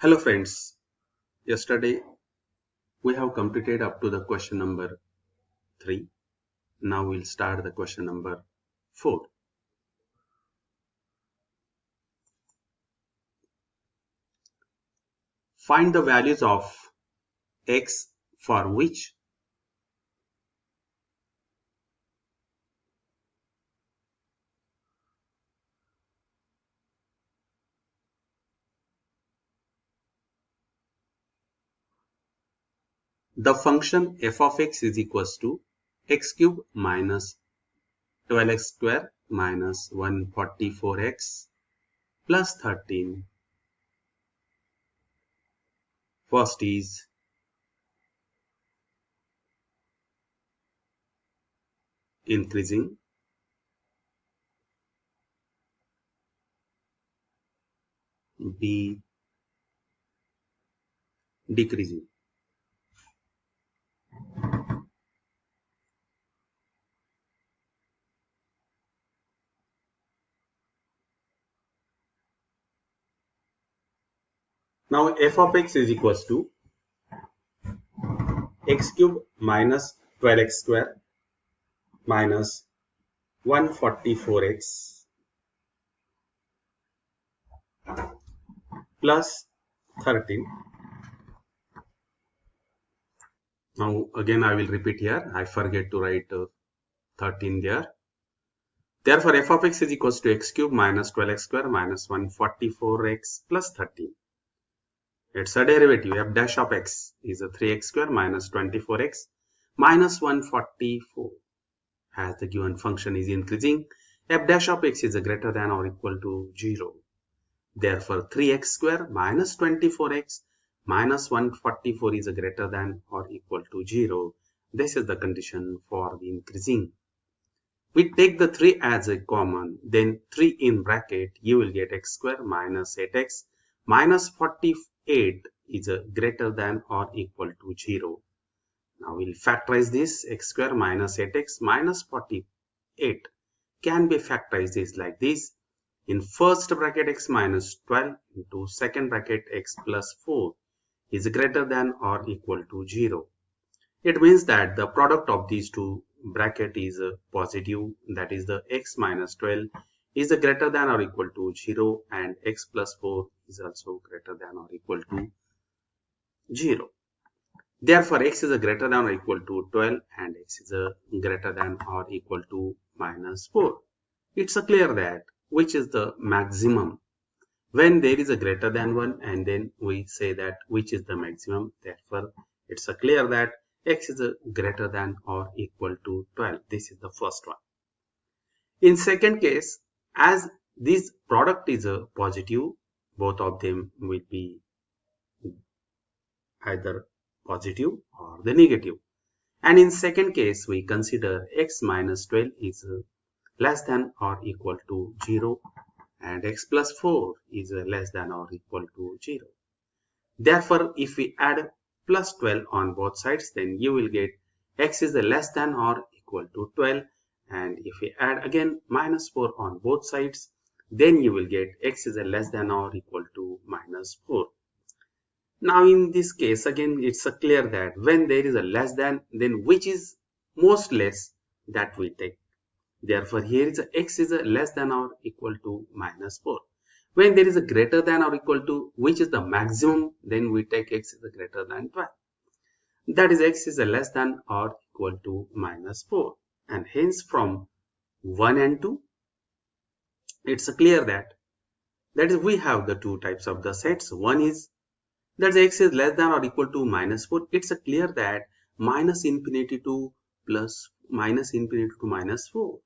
Hello friends, yesterday we have completed up to the question number 3. Now we'll start the question number 4. Find the values of x for which the function f of x is equals to x cube minus 12x square minus 144x plus 13. First is increasing, B decreasing. Now f of x is equals to x cube minus 12x square minus 144x plus 13. Now again I will repeat here, I forget to write 13 there. Therefore f of x is equals to x cube minus 12x square minus 144x plus 13. It's a derivative. F dash of x is a 3x square minus 24x minus 144. As the given function is increasing, f dash of x is a greater than or equal to 0. Therefore 3x square minus 24x minus 144 is a greater than or equal to 0. This is the condition for the increasing. We take the 3 as a common, then 3 in bracket, you will get x square minus 8x minus 48 is a greater than or equal to 0. Now we'll factorize this. X square minus 8x minus 48 can be factorized is like this. In first bracket x minus 12 into second bracket x plus 4 is greater than or equal to 0. It means that the product of these two bracket is positive, that is the x minus 12 is greater than or equal to 0 and x plus 4 is also greater than or equal to 0. Therefore x is greater than or equal to 12 and x is greater than or equal to minus 4. It's clear that which is the maximum. When there is a greater than 1 and then we say that which is the maximum. Therefore it's clear that x is greater than or equal to 12. This is the first one. In second case, as this product is a positive, both of them will be either positive or the negative. And in second case, we consider x minus 12 is less than or equal to 0 and x plus 4 is less than or equal to 0. Therefore, if we add plus 12 on both sides, then you will get x is less than or equal to 12, and if we add again minus 4 on both sides, then you will get x is less than or equal to minus 4. Now in this case again it's clear that when there is a less than, then which is most less, that we take. Therefore here is x is less than or equal to minus 4. When there is a greater than or equal to which is the maximum, then we take x is greater than 12. That is x is less than or equal to minus 4. And hence from 1 and 2, it's clear that is we have the two types of the sets. One is that x is less than or equal to minus 4. It's clear that minus infinity to plus minus infinity to minus 4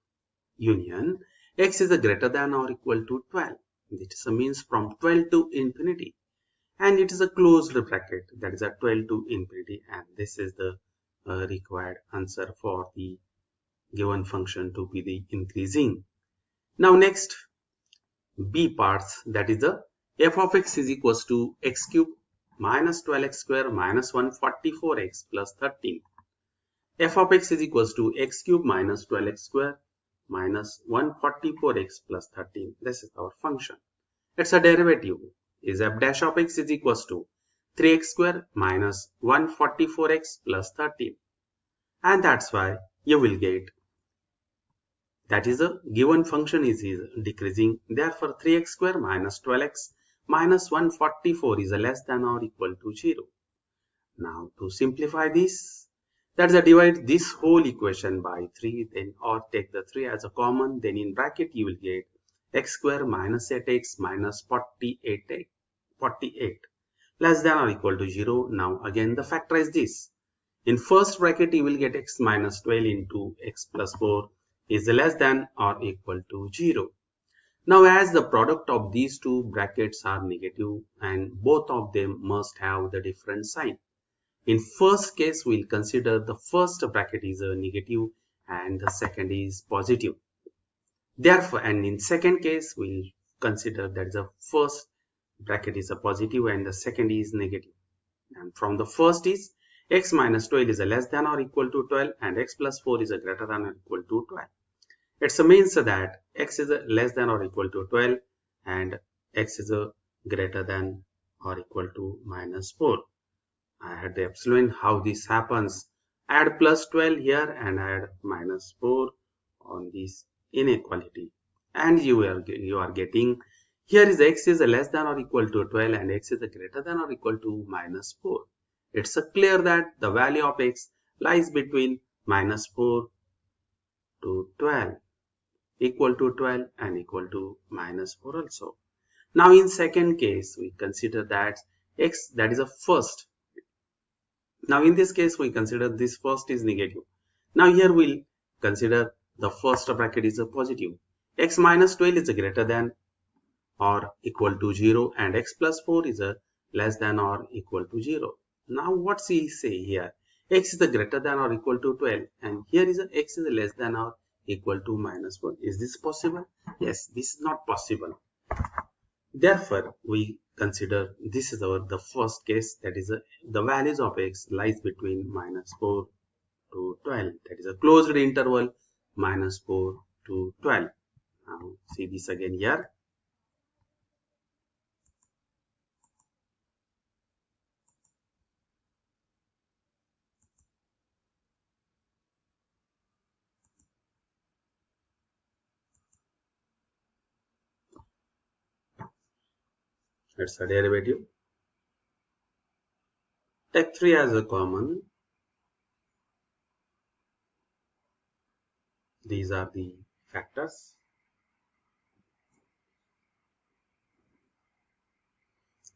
union x is greater than or equal to 12. This means from 12 to infinity, and it is a closed bracket, that is a 12 to infinity, and this is the required answer for the given function to be the increasing. Now next B parts, that is the f of x is equals to x cube minus 12x square minus 144x plus 13. F of x is equals to x cube minus 12x square minus 144x plus 13. This is our function. It's a derivative. is f dash of x is equals to 3x square minus 144x plus 13. And that's why you will get, that is a given function is decreasing. Therefore, 3x square minus 12x minus 144 is less than or equal to 0. Now to simplify this, that's a divide this whole equation by 3, then or take the 3 as a common, then in bracket you will get x square minus 8x minus 48 less than or equal to 0. Now again the factorize this. In first bracket you will get x minus 12 into x plus 4 is less than or equal to 0. Now as the product of these two brackets are negative and both of them must have the different sign. In first case, we'll consider the first bracket is a negative and the second is positive. Therefore, and in second case, we'll consider that the first bracket is a positive and the second is negative. And from the first is x minus 12 is a less than or equal to 12 and x plus 4 is a greater than or equal to 12. It means that x is a less than or equal to 12 and x is a greater than or equal to minus 4. I had to explain how this happens. Add plus 12 here and add minus 4 on this inequality. And you are getting, here is x is less than or equal to 12 and x is greater than or equal to minus 4. It's clear that the value of x lies between minus 4 to 12, equal to 12 and equal to minus 4 also. Now in second case, we consider that x, that is a first. Now in this case, we consider this first is negative. Now here we'll consider the first bracket is a positive. X minus 12 is a greater than or equal to 0 and x plus 4 is a less than or equal to 0. Now what's he say here? X is a greater than or equal to 12 and here is a x is a less than or equal to minus 1. Is this possible? Yes, this is not possible. Therefore, we consider this is the first case, that is the values of x lies between minus 4 to 12. That is a closed interval minus 4 to 12. Now see this again here. It's a derivative. Take 3 as a common. These are the factors.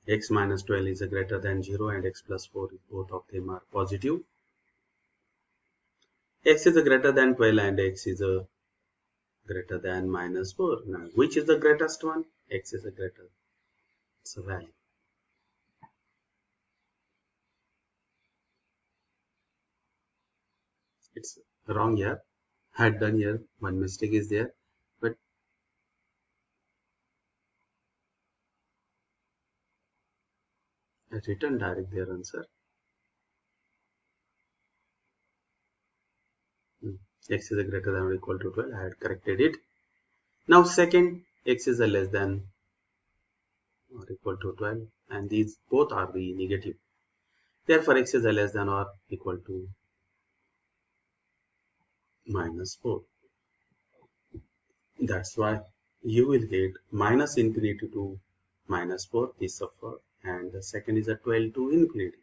X minus 12 is a greater than 0 and x plus 4, both of them are positive. X is a greater than 12 and x is a greater than minus 4. Now, which is the greatest one? X is a greater. It's a value. It's wrong here. Had done here. One mistake is there. But I written direct their answer. X is a greater than or equal to 12. I had corrected it. Now second, x is a less than or equal to 12 and these both are the negative. Therefore, x is a less than or equal to minus 4. That's why you will get minus infinity to minus 4, this of 4, and the second is a 12 to infinity.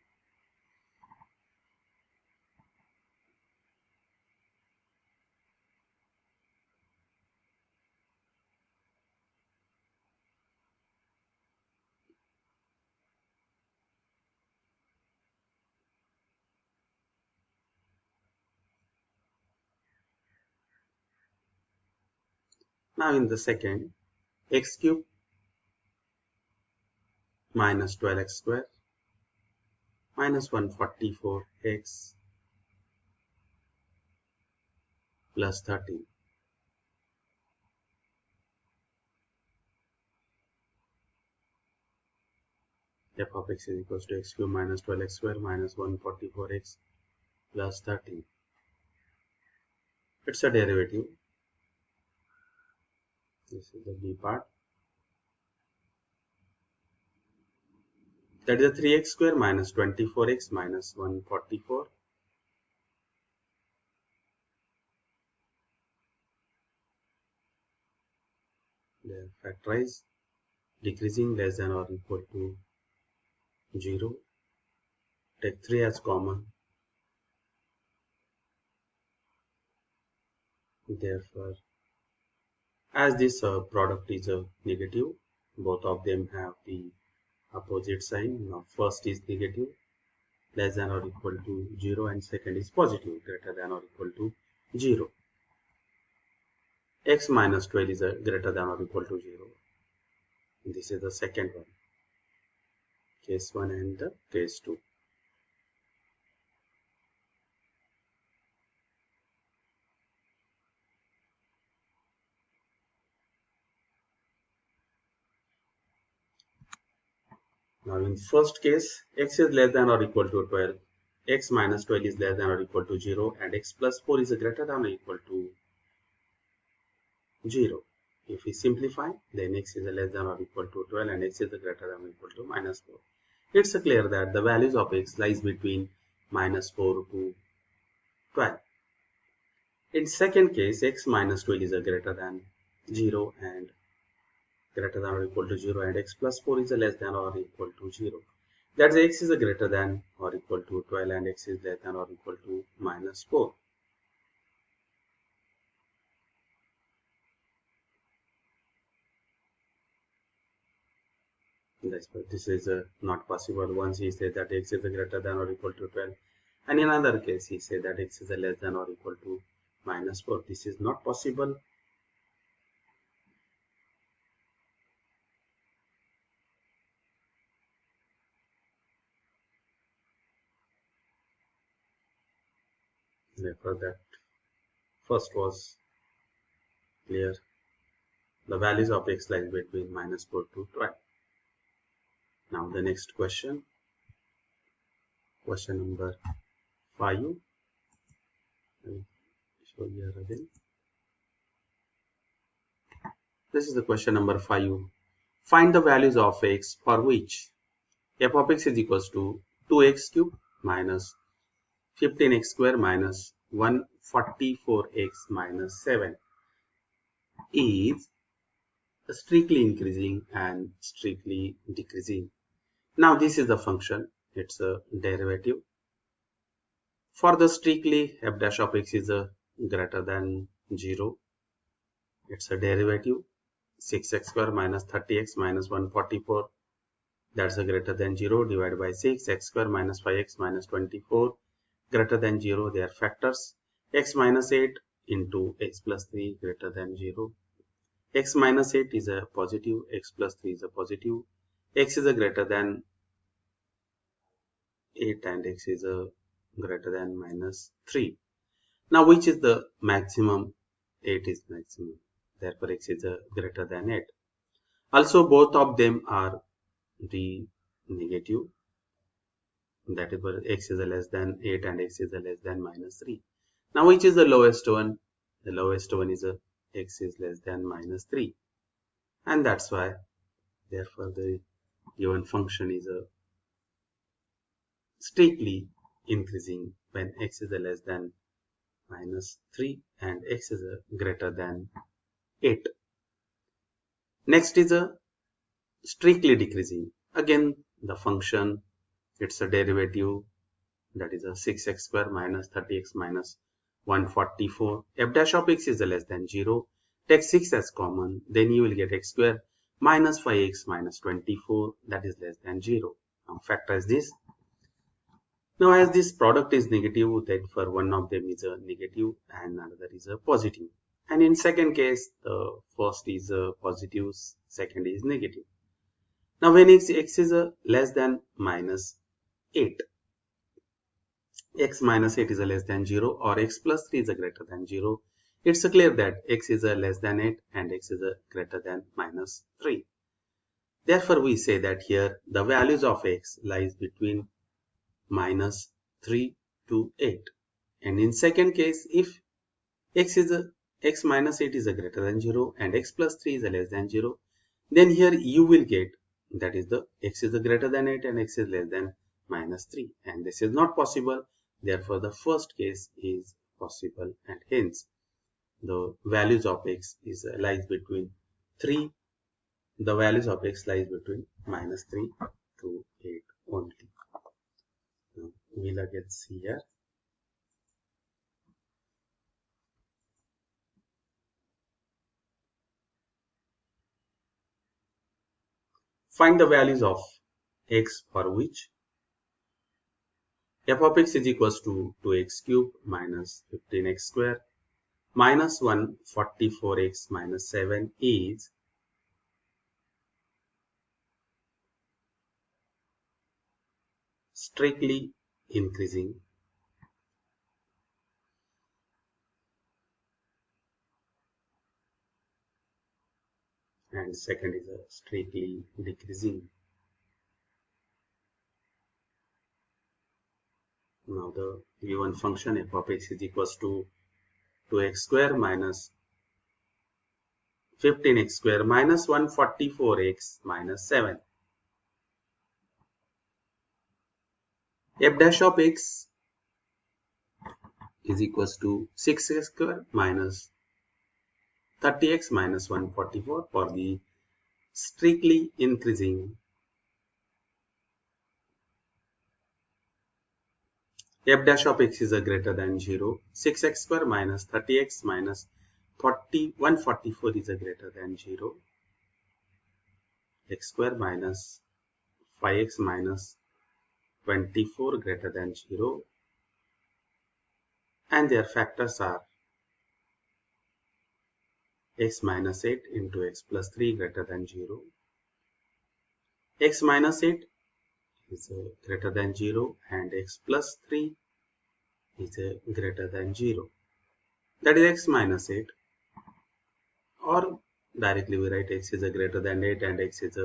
Now in the second, x cube minus 12x square minus 144x plus 13. F of x is equals to x cube minus 12x square minus 144x plus 13. It's a derivative. This is the b part. That is a 3x square minus 24x minus 144. Then factorize, decreasing less than or equal to 0. Take 3 as common. Therefore, as this product is a negative, both of them have the opposite sign. Now first is negative, less than or equal to 0, and second is positive, greater than or equal to 0. X minus 12 is a greater than or equal to 0. This is the second one, case 1 and the case 2. Now in first case, x is less than or equal to 12, x minus 12 is less than or equal to 0, and x plus 4 is greater than or equal to 0. If we simplify, then x is less than or equal to 12 and x is greater than or equal to minus 4. It's clear that the values of x lies between minus 4 to 12. In second case, x minus 12 is greater than 0 and greater than or equal to 0, and x plus 4 is less than or equal to 0. That's x is greater than or equal to 12 and x is less than or equal to minus 4. This is not possible. Once he said that x is greater than or equal to 12, and in another case he said that x is less than or equal to minus 4. This is not possible. Therefore, that first was clear. The values of x lie between minus 4 to 12. Now the next question, question number 5. I'll show here again. This is the question number 5. Find the values of x for which f of x is equals to 2x cube minus 15x square minus 144x minus 7 is strictly increasing and strictly decreasing. Now this is the function, it's a derivative. For the strictly, f dash of x is greater than 0. It's a derivative. 6x square minus 30x minus 144, that's a greater than 0, divided by 6. X square minus 5x minus 24, greater than 0. They are factors. X minus 8 into x plus 3 greater than 0. X minus 8 is a positive, x plus 3 is a positive. X is a greater than 8 and x is a greater than minus 3. Now which is the maximum? 8 is maximum. Therefore x is a greater than 8. Also both of them are the negative. That is where x is a less than 8 and x is a less than minus 3. Now which is the lowest one? The lowest one is x is less than minus 3. And that's why, therefore, the given function is strictly increasing when x is less than minus 3 and x is greater than 8. Next is strictly decreasing. Again, the function, it's a derivative, that is 6x square minus 30x minus 144. F dash of x is less than 0. Take 6 as common, then you will get x square minus 5x minus 24, that is less than 0. Now factorize this. Now as this product is negative, therefore one of them is a negative and another is a positive. And in second case, the first is a positive, second is negative. Now when x is less than minus 8, x minus 8 is less than 0 or x plus 3 is greater than 0, it's clear that x is less than 8 and x is greater than minus 3. Therefore we say that here the values of x lies between minus 3 to 8. And in second case, if x minus 8 is greater than 0 and x plus 3 is less than 0, then here you will get that is the x is greater than 8 and x is less than minus 3, and this is not possible. Therefore the first case is possible, and hence the values of x lies between 3. The values of x lies between minus 3 to 8 only. Now we'll again see here. Find the values of x for which f of x is equals to 2x cubed minus 15x square minus 144x minus 7 is strictly increasing, and second is a strictly decreasing. Now the given function f of x is equals to 2x square minus 15x square minus 144x minus 7. F dash of x is equals to 6x square minus 30x minus 144 for the strictly increasing. F dash of x is a greater than 0. 6x square minus 30x minus 144 is a greater than 0. X square minus 5x minus 24 greater than 0. And their factors are x minus 8 into x plus 3 greater than 0. X minus 8 is greater than 0 and x plus 3 is greater than 0. That is x minus 8, or directly we write x is greater than 8 and x is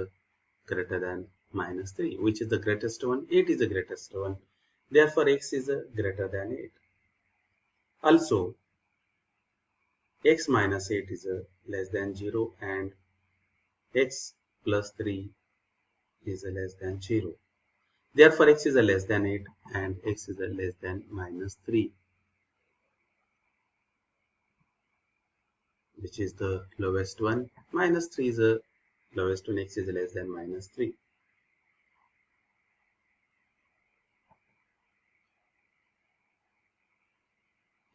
greater than minus 3. Which is the greatest one? 8 is the greatest one. Therefore x is greater than 8. Also x minus 8 is less than 0 and x plus 3 is less than 0. Therefore x is less than 8 and x is less than minus 3, which is the lowest one. Minus 3 is the lowest one. X is less than minus 3.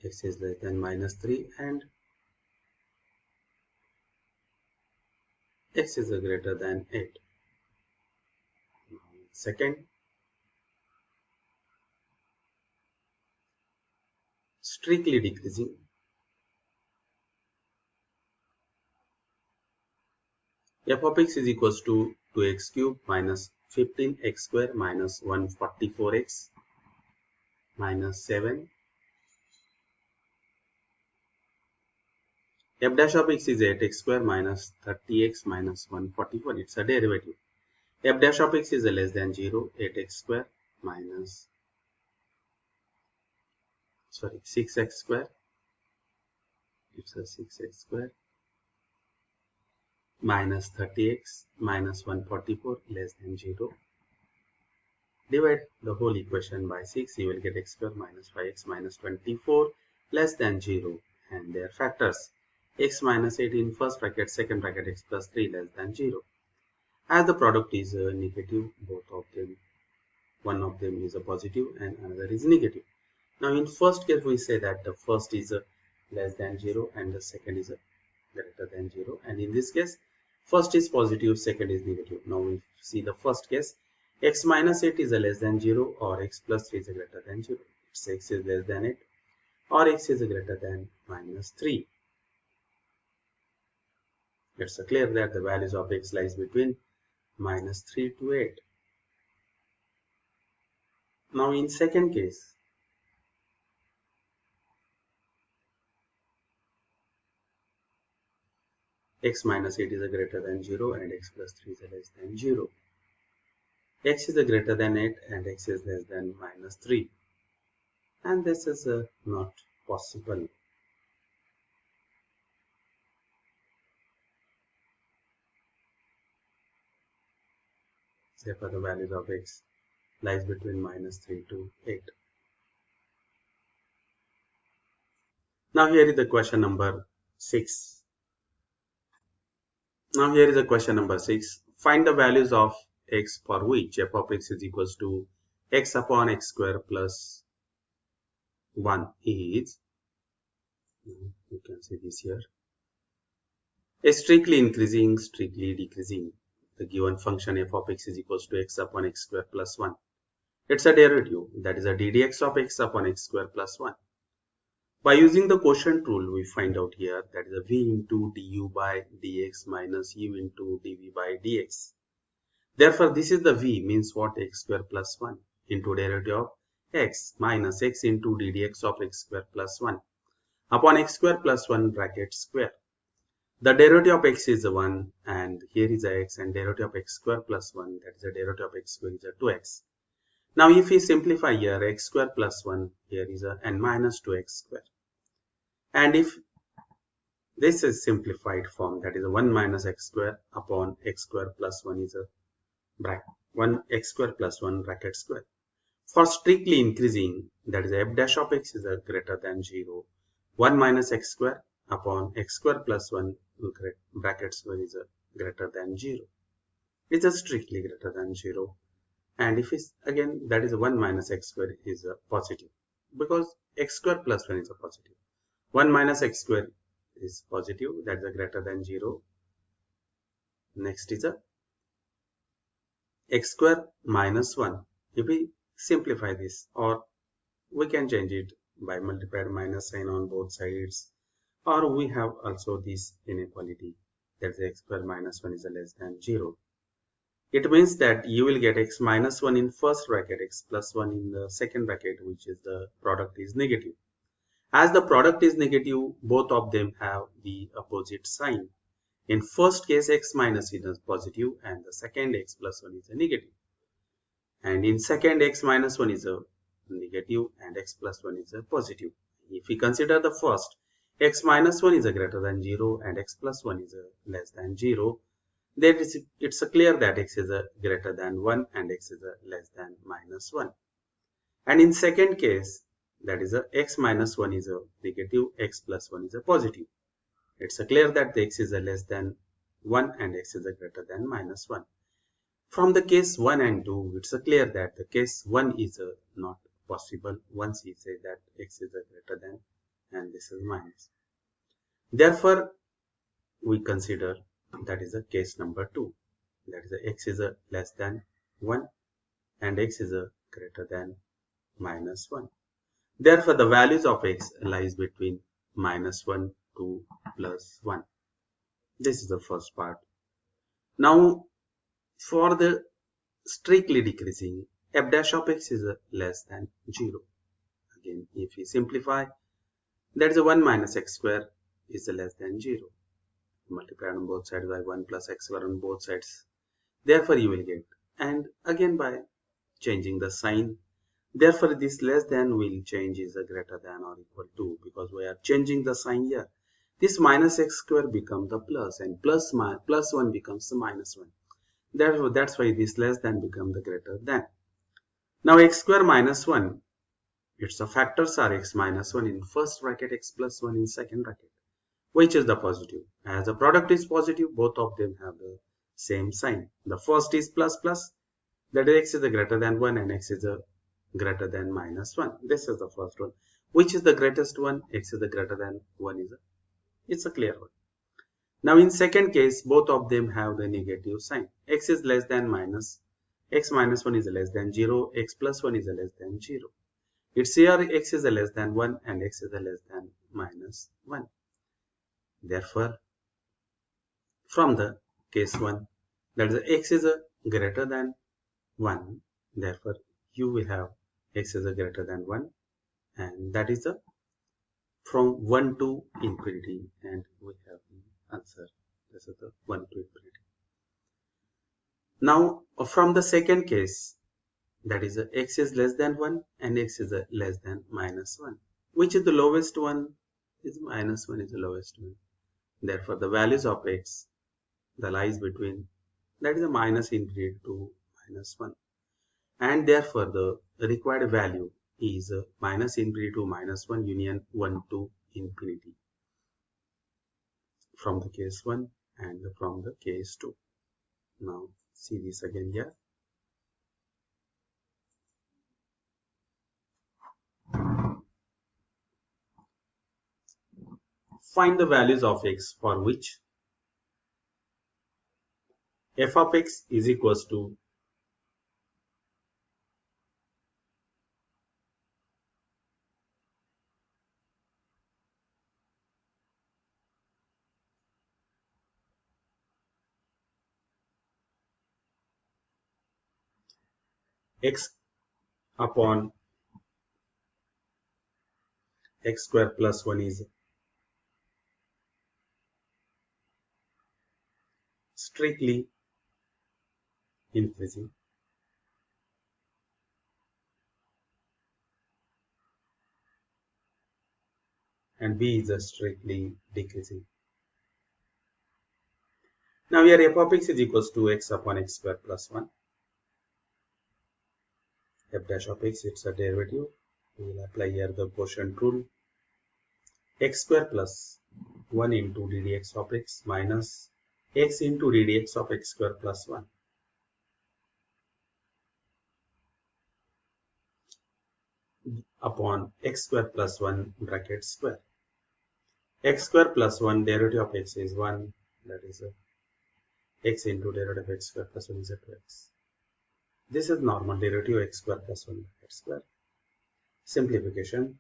X is less than minus 3 and x is greater than 8. Second, strictly decreasing. F of x is equals to 2x cubed minus 15x square minus 144x minus 7. F dash of x is 8x square minus 30x minus 144. It's a derivative. F dash of x is less than 0. 8x square minus 6x square. It's a 6x square minus 30x minus 144 less than 0. Divide the whole equation by 6. You will get x square minus 5x minus 24 less than 0, and their factors x minus 8 in first bracket, second bracket x plus 3 less than 0. As the product is negative, both of them, one of them is a positive and another is negative. Now in first case we say that the first is less than 0 and the second is greater than 0, and in this case first is positive, second is negative. Now we see the first case, x minus 8 is less than 0 or x plus 3 is greater than 0. It's x is less than 8 or x is greater than minus 3. It's clear that the values of x lies between minus 3 to 8. Now in second case, x minus 8 is greater than 0 and x plus 3 is less than 0. X is greater than 8 and x is less than minus 3. And this is not possible. Therefore, the values of x lies between -3 to 8. Now here is the question number 6. Now here is the question number 6. Find the values of x for which f of x is equals to x upon x square plus 1 is, you can see this here, is strictly increasing, strictly decreasing. The given function f of x is equals to x upon x square plus 1. It's a derivative, that is a ddx of x upon x square plus 1. By using the quotient rule, we find out here that is a v into du by dx minus u into dv by dx. Therefore, this is the v means what, x square plus 1 into derivative of x minus x into ddx of x square plus 1 upon x square plus 1 bracket square. The derivative of x is 1 and here is a x, and derivative of x square plus 1, that is the derivative of x square, is a 2x. Now if we simplify here, x square plus 1 here is a n minus 2x square. And if this is simplified form, that is a 1 minus x square upon x square plus 1 is a bracket 1 x square plus 1 bracket square. For strictly increasing, that is f dash of x is a greater than 0. 1 minus x square upon x square plus 1 bracket square is a greater than 0. It's a strictly greater than 0. And if it's again, that is 1 minus x square is a positive, because x square plus 1 is a positive. 1 minus x square is positive, that is a greater than 0. Next is a x square minus 1. If we simplify this, or we can change it by multiplied minus sign on both sides, or we have also this inequality, that is x square minus 1 is a less than 0. It means that you will get x minus 1 in first bracket, x plus 1 in the second bracket, which is the product is negative. As the product is negative, both of them have the opposite sign. In first case, x minus is positive and the second x plus 1 is a negative. And in second, x minus 1 is a negative and x plus 1 is a positive. If we consider the first, x minus 1 is a greater than 0 and x plus 1 is a less than 0. Then it's clear that x is a greater than 1 and x is a less than minus 1. And in second case, that is a x minus 1 is a negative, x plus 1 is a positive. It's clear that the x is a less than 1 and x is a greater than minus 1. From the case 1 and 2, it's clear that the case 1 is not possible once we say that x is a greater than and this is minus. Therefore, we consider that is a case number 2. That is x is a less than 1 and x is a greater than minus 1. Therefore, the values of x lies between minus 1 to plus 1. This is the first part. Now, for the strictly decreasing, f dash of x is less than 0. Again, if we simplify, that is a 1 minus x square is less than 0. Multiply on both sides by 1 plus x square on both sides. Therefore, you will get, and again by changing the sign, therefore this less than will change is a greater than or equal to, because we are changing the sign here. This minus x square becomes the plus and plus 1 becomes the minus 1. Therefore, that's why this less than becomes the greater than. Now x square minus 1, its factors are x minus 1 in first bracket, x plus 1 in second bracket. Which is the positive? As the product is positive, both of them have the same sign. The first is plus plus, that is x is a greater than 1 and x is a greater than minus 1. This is the first one. Which is the greatest one? X is the greater than 1 is it's a clear one. Now in second case, both of them have the negative sign. X is less than minus, x minus 1 is less than 0, x plus 1 is less than 0. It's here x is less than 1 and x is less than minus 1. Therefore, from the case 1, that is x is a greater than 1, therefore you will have x is a greater than 1, and that is from 1 to infinity, and we have the answer. This is the 1 to infinity. Now from the second case, that is x is less than 1 and x is less than minus 1. Which is the lowest one? Is minus 1 is the lowest one. Therefore, the values of x, the lies between, that is a minus infinity to minus 1. And therefore the required value is minus infinity to minus 1 union 1 to infinity from the case 1 and from the case 2. Now see this again here. Find the values of x for which f of x is equals to x upon x square plus 1 is strictly increasing and b is strictly decreasing. Now here f of x is equals to x upon x square plus 1. F dash of x, it's a derivative. We will apply here the quotient rule. X square plus 1 into ddx of x minus x into ddx of x square plus 1 upon x square plus 1 bracket square. X square plus 1 derivative of x is 1, that is x into derivative of x square plus 1 is 2x. This is normal derivative x square plus 1 bracket square. Simplification.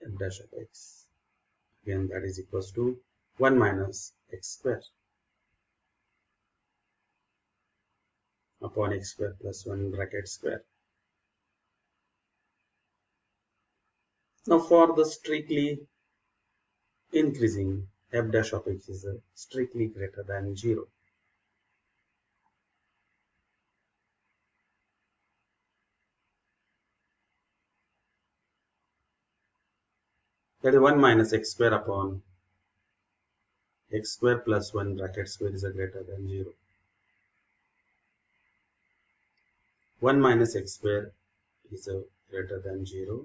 F dash of x, again that is equals to 1 minus x square upon x square plus 1 bracket square. Now for the strictly increasing, f dash of x is strictly greater than 0. That is 1 minus x square upon x square plus 1 bracket square is greater than 0. 1 minus x square is greater than 0.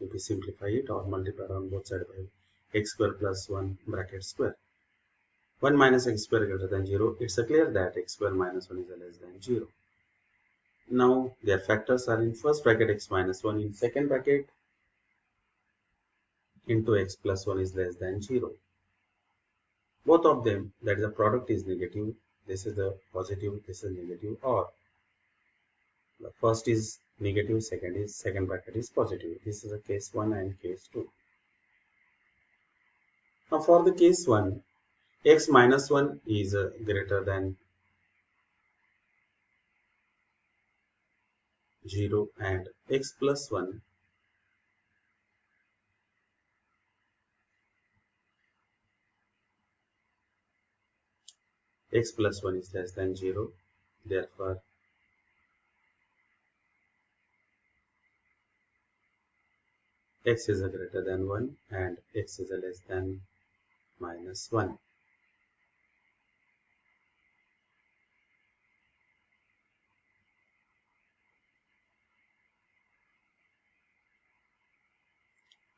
If we simplify it or multiply on both sides by x square plus 1 bracket square. 1 minus x square greater than 0. It's clear that x square minus 1 is less than 0. Now their factors are in first bracket x minus 1, in second bracket into x plus 1 is less than 0. Both of them, that is the product is negative. This is the positive, this is negative, or the first is negative, second bracket is positive. This is a case 1 and case 2. Now for the case 1, x minus 1 is greater than 0 and x plus 1 x plus 1 is less than 0. Therefore x is greater than 1 and x is less than minus 1.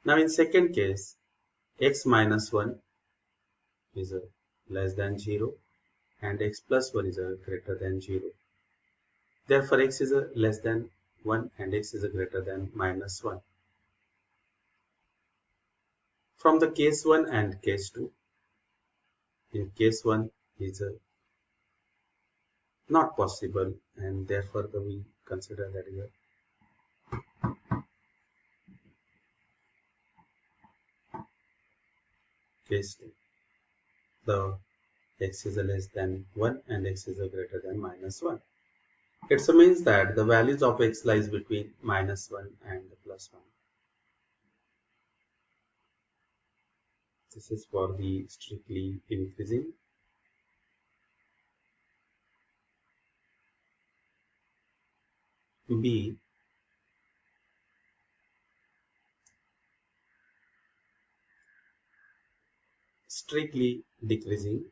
Now in second case, x minus 1 is less than 0 and x plus 1 is greater than 0. Therefore x is less than 1 and x is greater than minus 1. From the case 1 and case 2, in case 1 is not possible and therefore we consider that is case 2. The x is less than 1 and x is greater than minus 1. It means that the values of x lies between minus 1 and plus 1. This is for the strictly increasing. B, strictly decreasing.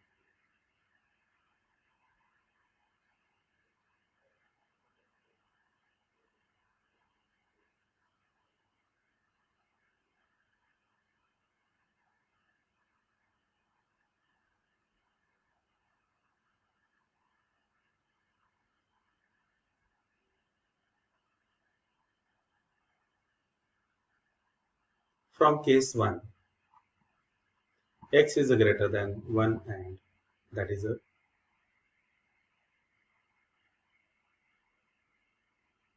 From case 1, x is greater than 1 and that is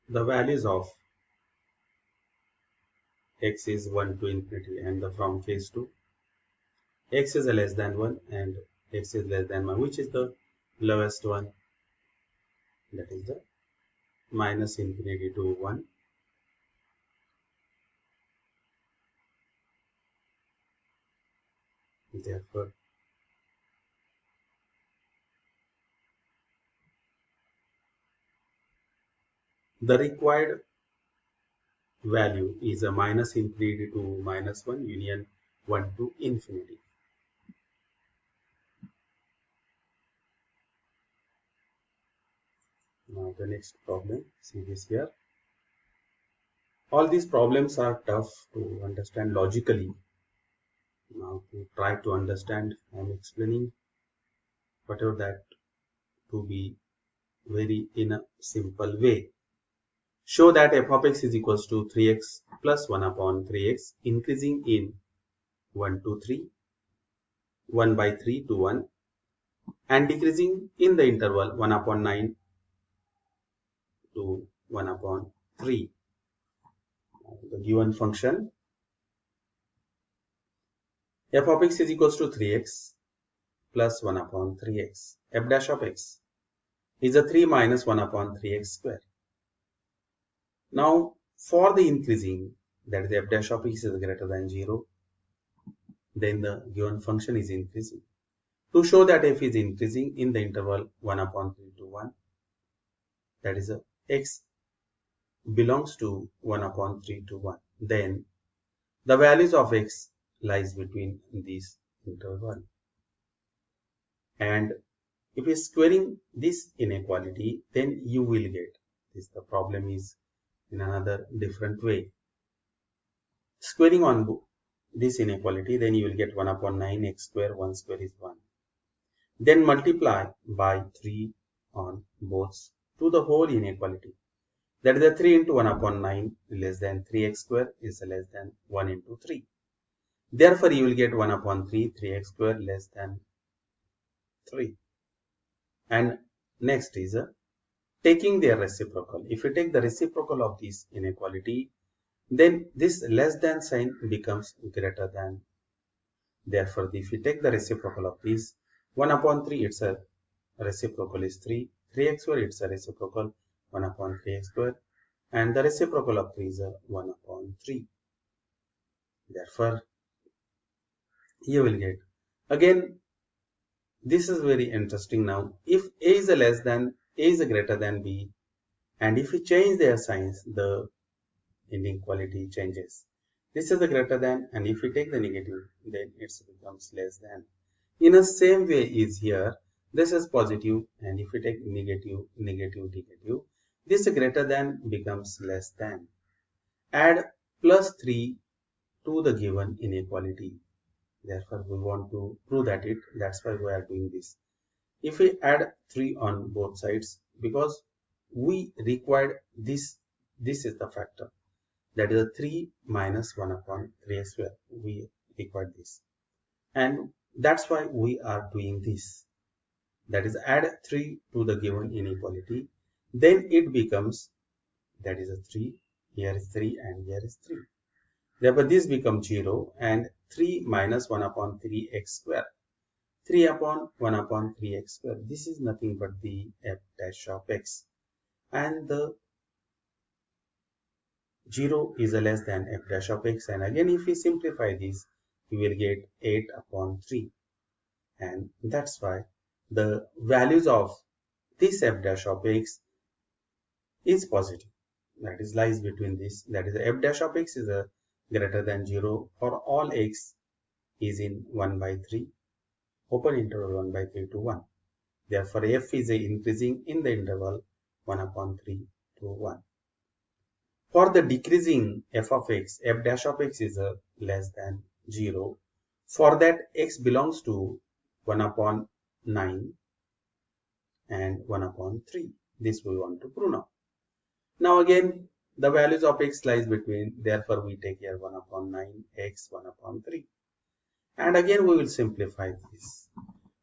the values of x is 1 to infinity, and from case 2, x is less than 1 and x is less than 1. Which is the lowest one? That is the minus infinity to 1. Therefore, the required value is a minus infinity to minus 1 union 1 to infinity. Now the next problem, see this here. All these problems are tough to understand logically. Now to try to understand, I am explaining whatever that to be very in a simple way. Show that f of x is equals to 3x plus 1 upon 3x increasing in 1 to 3, 1 by 3 to 1 and decreasing in the interval 1 upon 9 to 1 upon 3. The given function f of x is equals to 3x plus 1 upon 3x. F dash of x is a 3 minus 1 upon 3x square. Now for the increasing, that is f dash of x is greater than 0, then the given function is increasing. To show that f is increasing in the interval 1 upon 3 to 1, that is x belongs to 1 upon 3 to 1, then the values of x lies between this interval. And if you squaring this inequality, then you will get this. The problem is in another different way. Squaring on this inequality, then you will get 1 upon 9 x square, 1 square is 1. Then multiply by 3 on both to the whole inequality. That is the 3 into 1 upon 9 less than 3x square is less than 1 into 3. Therefore, you will get 1 upon 3, 3x square less than 3. And next is taking their reciprocal. If you take the reciprocal of this inequality, then this less than sign becomes greater than. Therefore, if you take the reciprocal of this, 1 upon 3, its a reciprocal is 3. 3x square, it's a reciprocal 1 upon 3x square. And the reciprocal of 3 is a 1 upon 3. Therefore, you will get. Again, this is very interesting now. If a is a less than, a is a greater than b, and if you change their signs, the inequality changes. This is the greater than, and if you take the negative, then it becomes less than. In the same way is here, this is positive, and if you take negative, negative, negative, this greater than becomes less than. Add plus 3 to the given inequality. Therefore, we want to prove that that's why we are doing this. If we add 3 on both sides, because we required this is the factor. That is a 3 minus 1 upon 3x square. We required this. And that's why we are doing this. That is add 3 to the given inequality. Then it becomes, that is a 3, here is 3 and here is 3. Therefore, this becomes 0 and 3 minus 1 upon 3x square. 3 upon 1 upon 3x square. This is nothing but the f dash of x. And the 0 is a less than f dash of x. And again, if we simplify this, we will get 8 upon 3. And that's why the values of this f dash of x is positive. That is lies between this. That is f dash of x is a greater than 0 for all x is in 1 by 3. open interval 1 by 3 to 1. Therefore, f is increasing in the interval 1 upon 3 to 1. For the decreasing f of x, f dash of x is less than 0. For that, x belongs to 1 upon 9 and 1 upon 3. This we want to prove now. Now again, the values of x lies between, therefore we take here 1 upon 9, x 1 upon 3. And again we will simplify this.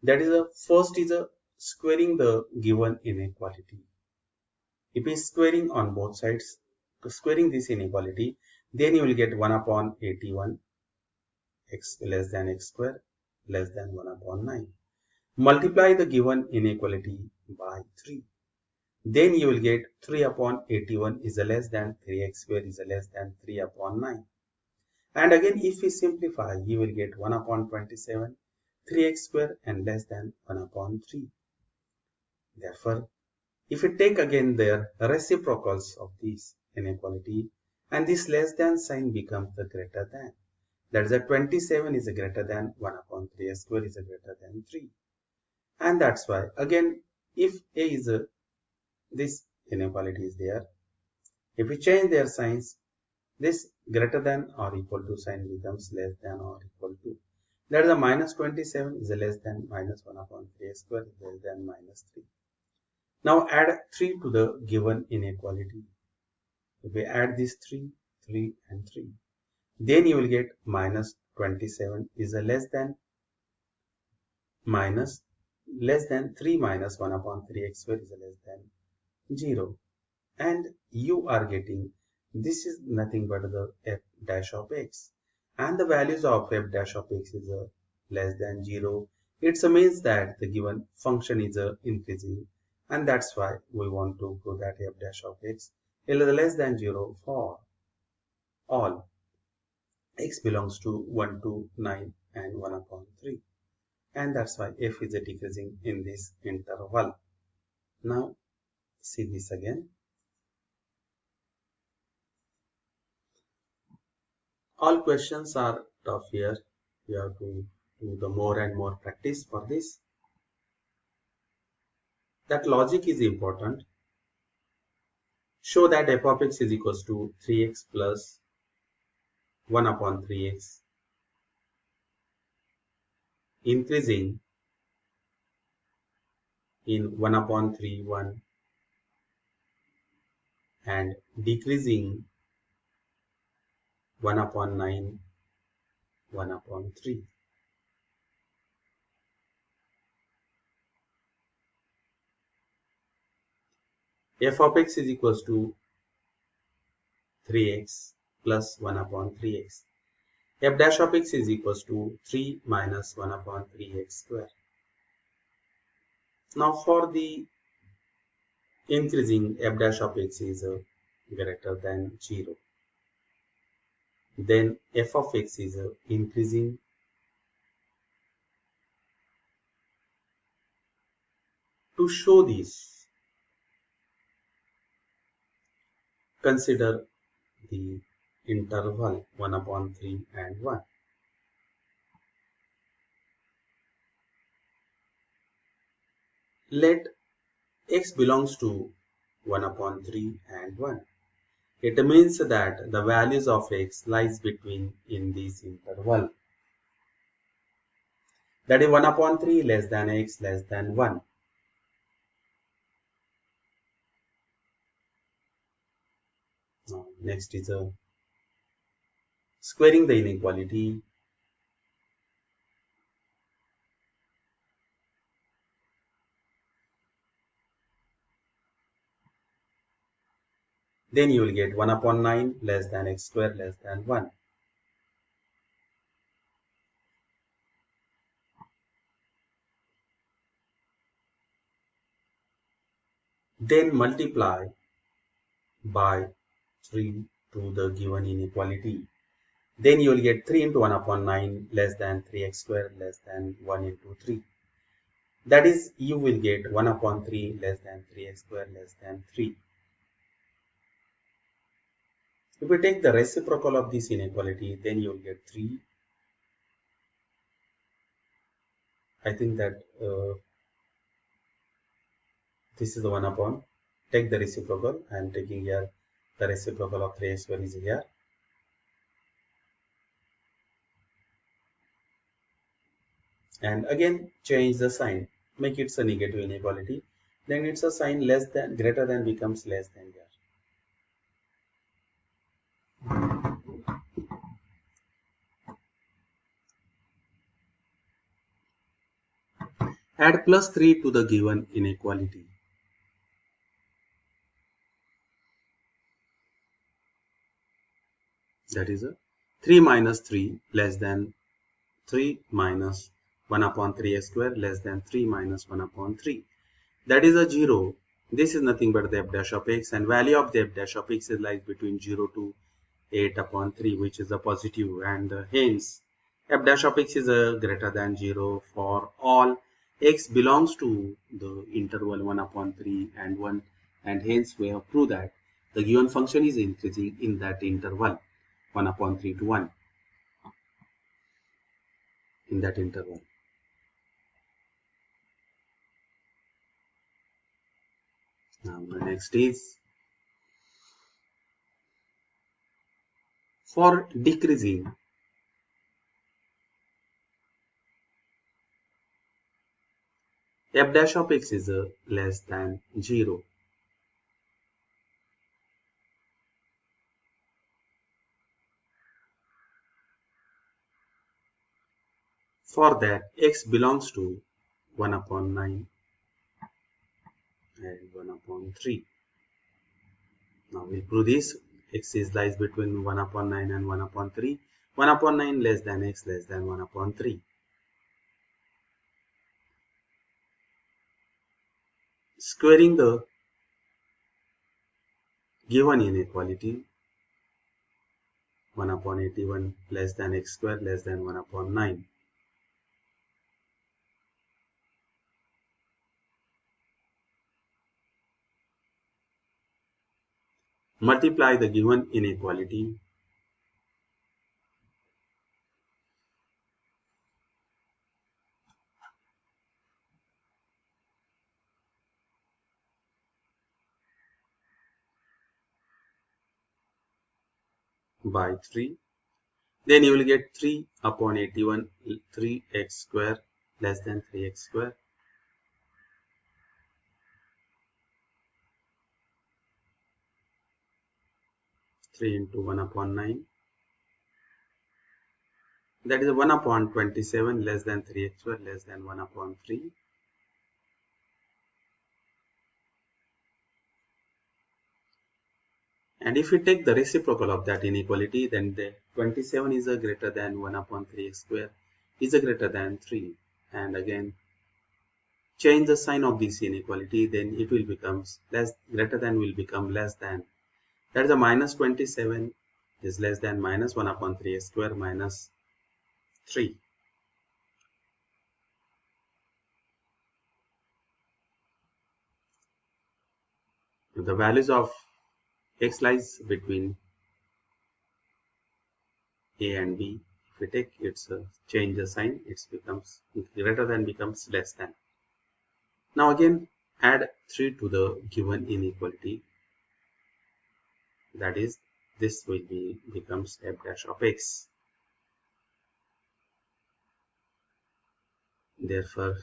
That is, first is squaring the given inequality. If we squaring on both sides, squaring this inequality, then you will get 1 upon 81, x less than x square less than 1 upon 9. Multiply the given inequality by 3. Then you will get 3 upon 81 is less than 3x square is less than 3 upon 9. And again, if we simplify, you will get 1 upon 27, 3x square and less than 1 upon 3. Therefore, if we take again their reciprocals of this inequality, and this less than sign becomes the greater than. That is, 27 is a greater than 1 upon 3x square is a greater than 3. And that's why, again, if a is this inequality is there, if we change their signs, this greater than or equal to sign becomes less than or equal to. That is, a minus 27 is a less than minus 1 upon 3x square is less than minus 3. Now add 3 to the given inequality. If we add these 3, 3 and 3, then you will get minus 27 is a less than 3 minus 1 upon 3x square is a less than 0. And you are getting, this is nothing but the f dash of x. And the values of f dash of x is less than 0. It means that the given function is increasing. And that's why we want to prove that f dash of x is less than 0 for all x belongs to 1 to 9 and 1 upon 3. And that's why f is decreasing in this interval. Now see this again. All questions are tough here. You have to do the more and more practice for this. That logic is important. Show that f of x is equals to 3x plus 1 upon 3x, increasing in 1 upon 3, 1, and decreasing 1 upon 9, 1 upon 3. F of x is equals to 3x plus 1 upon 3x. F dash of x is equals to 3 minus 1 upon 3x square. Now for the increasing, f dash of x is greater than 0. Then f of x is increasing to show this. Consider the interval 1 upon 3 and 1. Let x belongs to 1 upon 3 and 1. It means that the values of x lies between in this interval. That is 1 upon 3 less than x less than 1. Now, next is squaring the inequality. Then you will get 1 upon 9 less than x square less than 1. Then multiply by 3 to the given inequality. Then you will get 3 into 1 upon 9 less than 3x square less than 1 into 3. That is, you will get 1 upon 3 less than 3x square less than 3. If we take the reciprocal of this inequality, then you will get 3 I think that this is the 1 upon, take the reciprocal. I am taking here the reciprocal of 3x square is here. And again change the sign, make it a negative inequality, then it's a sign less than, greater than becomes less than here. Add plus 3 to the given inequality. That is a 3 minus 3 less than 3 minus 1 upon 3x square less than 3 minus 1 upon 3. That is a 0. This is nothing but the f dash of x, and value of the f dash of x is lies between 0 to 8 upon 3, which is a positive, and hence f dash of x is greater than 0 for all x belongs to the interval 1 upon 3 and 1, and hence we have proved that the given function is increasing in that interval 1 upon 3 to 1, in that interval. Now the next is for decreasing f dash of x is less than 0. For that x belongs to 1 upon 9 and 1 upon 3. Now we'll prove this. X is lies between 1 upon 9 and 1 upon 3. 1 upon 9 less than x less than 1 upon 3. Squaring the given inequality, 1 upon 81 less than x square less than 1 upon 9. Multiply the given inequality by 3. Then you will get 3 upon 81, 3x square less than 3x square. Three into 1 upon 9. That is 1 upon 27 less than 3x square less than 1 upon 3. And if we take the reciprocal of that inequality, then the 27 is a greater than 1 upon 3x square is a greater than 3. And again change the sign of this inequality, then it will become less, greater than will become less than. That is a minus 27 is less than minus 1 upon 3x square minus 3. If the values of x lies between a and b, if we take its change the sign, it becomes greater than becomes less than. Now again add 3 to the given inequality, that is this will be becomes f dash of x. Therefore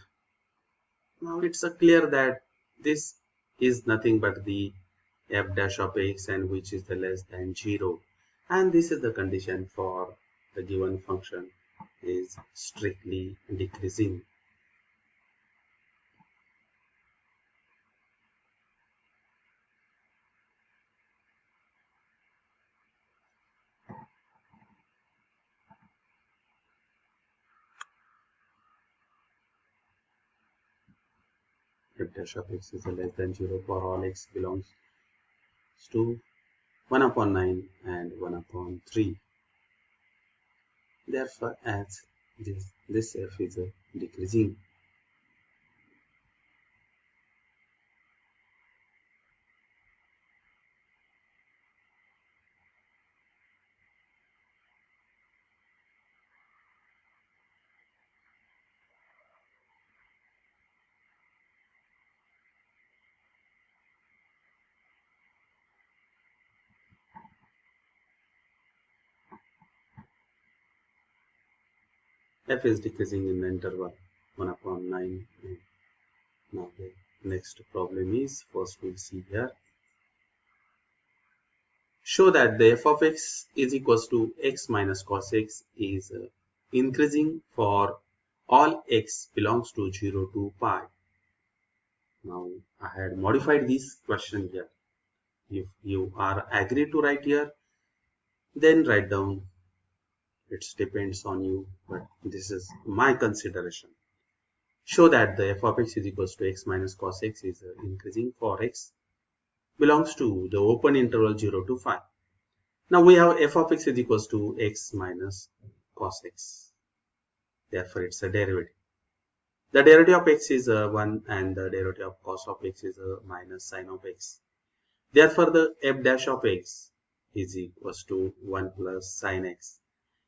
now it's clear that this is nothing but the f dash of x, and which is the less than 0, and this is the condition for the given function is strictly decreasing. F dash of x is less than 0 for all x belongs to 1 upon 9 and 1 upon 3. Therefore, as this f is decreasing, f is decreasing in the interval 1 upon 9. Now the next problem is, first we'll see here. Show that the f of x is equals to x minus cos x is increasing for all x belongs to 0 to pi. Now I had modified this question here. If you are agreed to write here, then write down. It depends on you, but this is my consideration. Show that the f of x is equals to x minus cos x is increasing for x belongs to the open interval 0 to 5. Now we have f of x is equals to x minus cos x. Therefore, it's a derivative. The derivative of x is 1 and the derivative of cos of x is minus sine of x. Therefore, the f dash of x is equals to 1 plus sine x.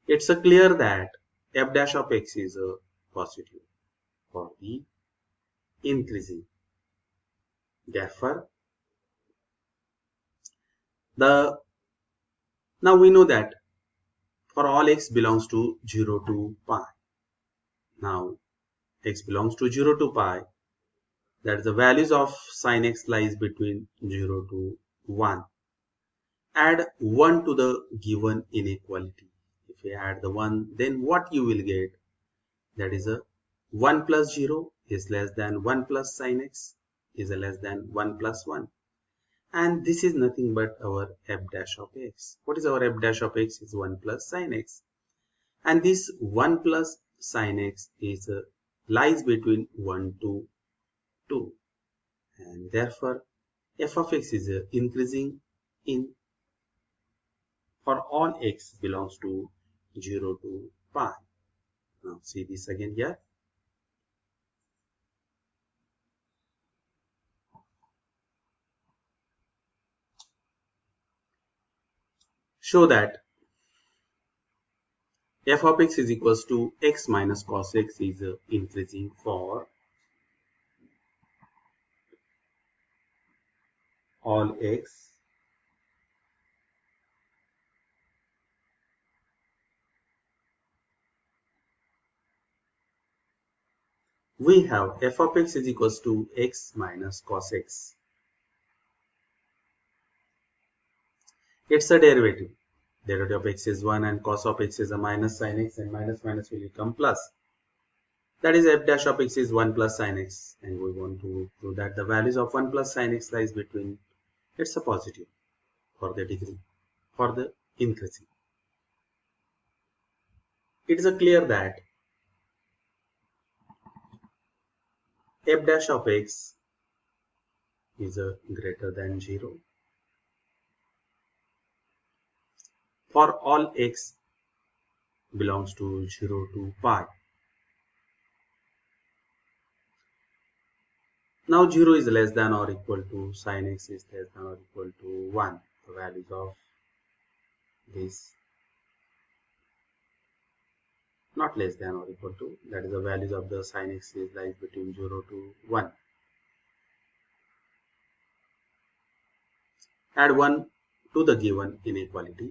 It's clear that f dash of x is positive for the increasing. Therefore, now we know that for all x belongs to 0 to pi. Now x belongs to 0 to pi, that is the values of sine x lies between 0 to 1. Add 1 to the given inequality. If you add the 1, then what you will get? That is a 1 plus 0 is less than 1 plus sine x is less than 1 plus 1. And this is nothing but our f dash of x. What is our f dash of x? Is 1 plus sine x. And this 1 plus sine x is lies between 1 to 2. And therefore, f of x is increasing in for all x belongs to 0 to pi. Now see this again here. Show that f of x is equals to x minus cos x is increasing for all x we have f of x is equals to x minus cos x. It's a derivative. Derivative of x is 1 and cos of x is a minus sin x, and minus minus will become plus. That is f dash of x is 1 plus sin x, and we want to prove that the values of 1 plus sin x lies between, it's a positive for the degree, for the increasing. It is clear that f dash of x is greater than 0 for all x belongs to 0 to pi. Now 0 is less than or equal to sin x is less than or equal to 1. The values of this not less than or equal to, that is the values of the sin x is lies between 0 to 1. Add 1 to the given inequality.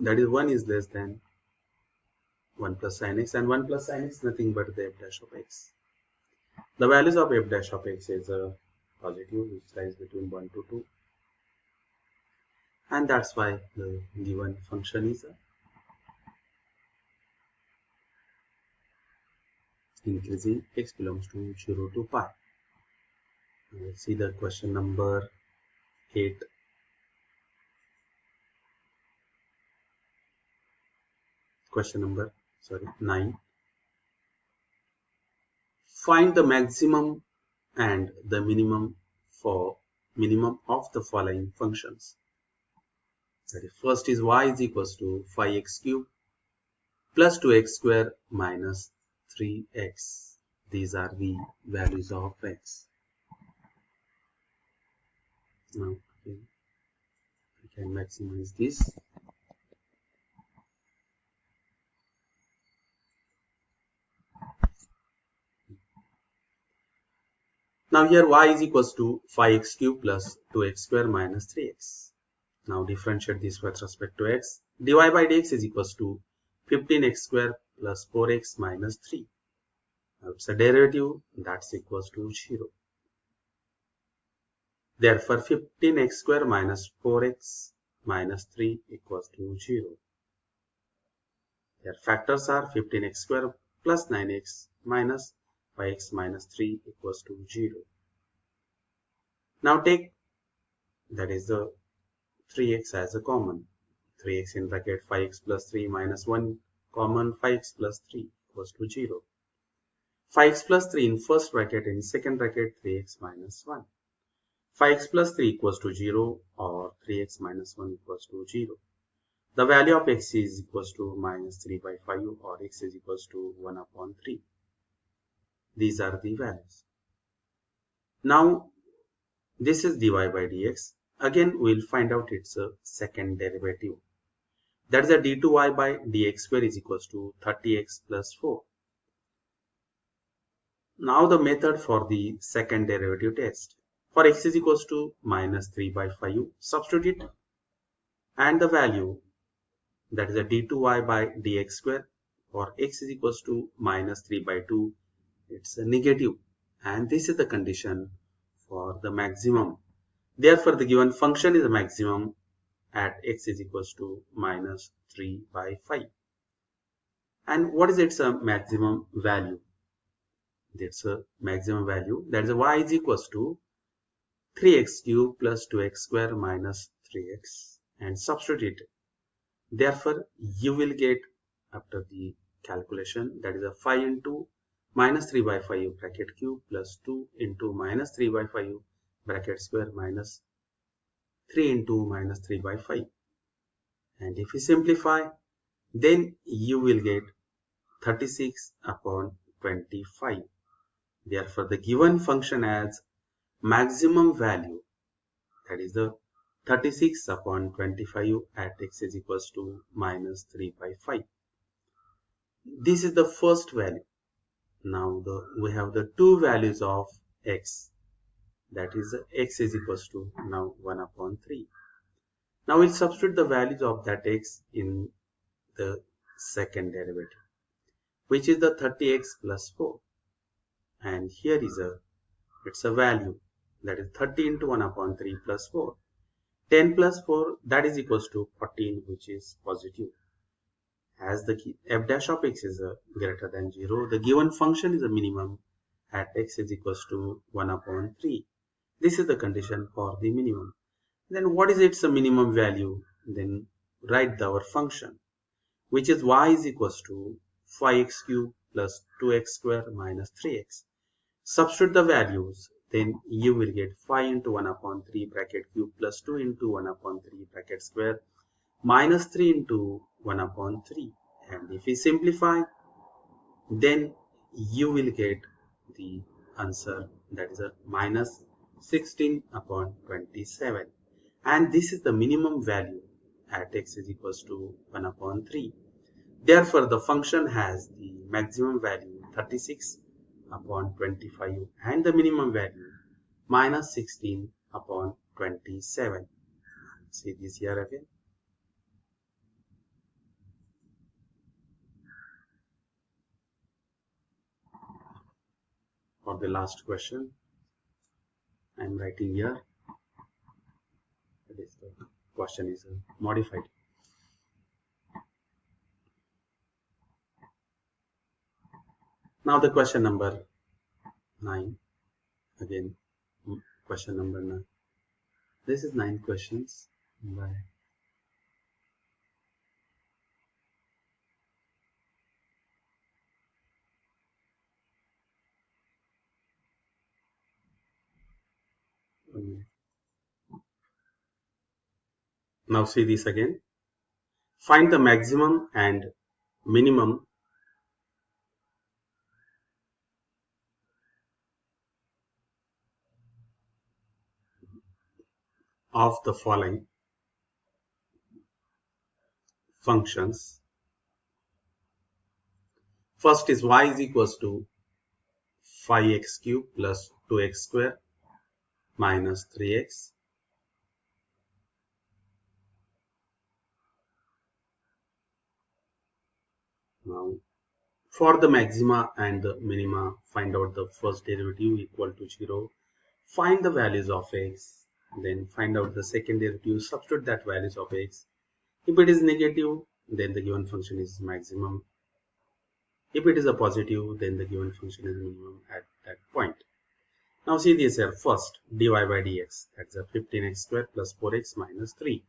That is 1 is less than 1 plus sin x, and 1 plus sin x nothing but the f dash of x. The values of f dash of x is positive, which lies between 1 to 2. And that's why the given function is increasing x belongs to 0 to pi. Let's see the question number 8. Question number 9. Find the maximum and the minimum of the following functions. That is, first is y is equals to 5x cubed plus 2x square minus 3x. These are the values of x. Now we can maximize this. Now here y is equals to 5x cubed plus 2x square minus 3x. Now differentiate this with respect to x. dy by dx is equals to 15x square plus 4x minus 3. Now it's a derivative, that's equals to 0. Therefore 15x square minus 4x minus 3 equals to 0. Their factors are 15x square plus 9x minus 5x minus 3 equals to 0. Now take, that is the 3x as a common. 3x in bracket 5x plus 3 minus 1 common, 5x plus 3 equals to 0. 5x plus 3 in first bracket, in second bracket 3x minus 1. 5x plus 3 equals to 0 or 3x minus 1 equals to 0. The value of x is equals to minus 3 by 5 or x is equals to 1 upon 3. These are the values. Now this is dy by dx. Again we'll find out its second derivative. That is a d2y by dx square is equals to 30x plus 4. Now the method for the second derivative test. For x is equals to minus 3 by 5, substitute it, and the value, that is a d2y by dx square, for x is equals to minus 3 by 2, it's a negative, and this is the condition for the maximum. Therefore the given function is a maximum at x is equals to minus 3 by 5. And what is its maximum value? That's a maximum value, that is a y is equals to 3x cube plus 2x square minus 3x, and substitute it. Therefore you will get, after the calculation, that is a 5 into minus 3 by 5 bracket cube plus 2 into minus 3 by 5 bracket square minus 3 into minus 3 by 5. And if you simplify, then you will get 36 upon 25. Therefore the given function has maximum value, that is the 36 upon 25 at x is equals to minus 3 by 5. This is the first value. Now we have the two values of x, that is x is equals to now 1 upon 3. Now we'll substitute the values of that x in the second derivative, which is the 30x plus 4. And here is it's a value, that is 30 into 1 upon 3 plus 4. 10 plus 4, that is equals to 14, which is positive. As the f dash of x is greater than 0, the given function is a minimum at x is equals to 1 upon 3. This is the condition for the minimum. Then what is its minimum value? Then write our function, which is y is equals to 5x cube plus 2x square minus 3x. Substitute the values, then you will get 5 into 1 upon 3 bracket cube plus 2 into 1 upon 3 bracket square minus 3 into 1 upon 3. And if we simplify, then you will get the answer, that is a minus 16 upon 27. And this is the minimum value at x is equals to 1 upon 3. Therefore the function has the maximum value 36 upon 25 and the minimum value minus 16 upon 27. See this here again. For the last question, I am writing here. That is, the question is modified. Now the question number 9. Again, question number 9. This is 9 questions. Bye. Now see this again. Find the maximum and minimum of the following functions. First is y is equals to 5x cube plus 2x square minus 3x. Now, for the maxima and the minima, find out the first derivative equal to 0. Find the values of x. Then find out the second derivative, substitute that values of x. If it is negative, then the given function is maximum. If it is a positive, then the given function is minimum at that point. Now see this here. First, dy by dx. That's a 15x squared plus 4x minus 3.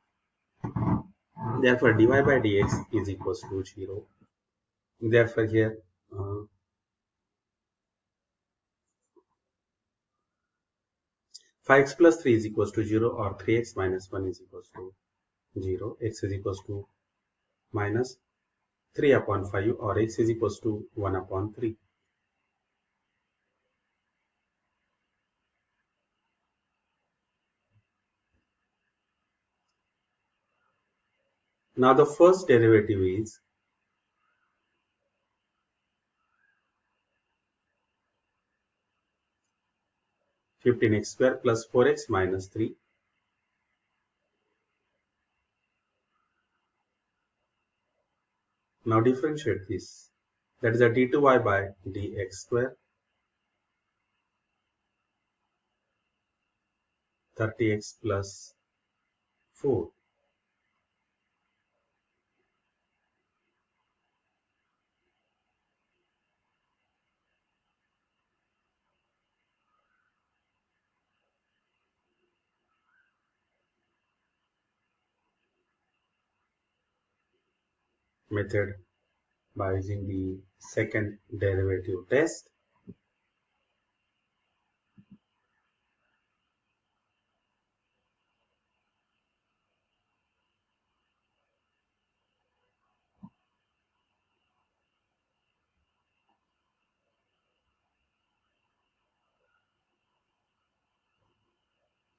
Therefore, dy by dx is equals to 0. Therefore, here 5x plus 3 is equals to 0, or 3x minus 1 is equals to 0. X is equals to minus 3 upon 5, or x is equals to 1 upon 3. Now the first derivative is 15x squared plus 4x minus 3. Now differentiate this. That is a d2y by dx squared 30x plus 4. Method by using the second derivative test.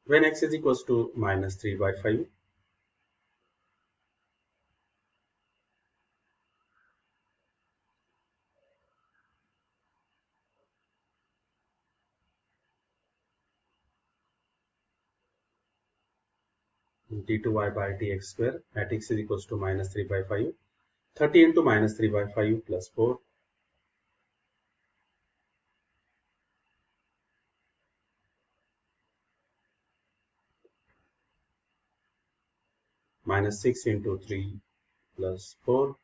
When x is equals to minus 3 by 5, d2y by dx square at x is equals to minus 3 by 5. 30 into minus 3 by 5 plus 4. Minus 6 into 3 plus 4.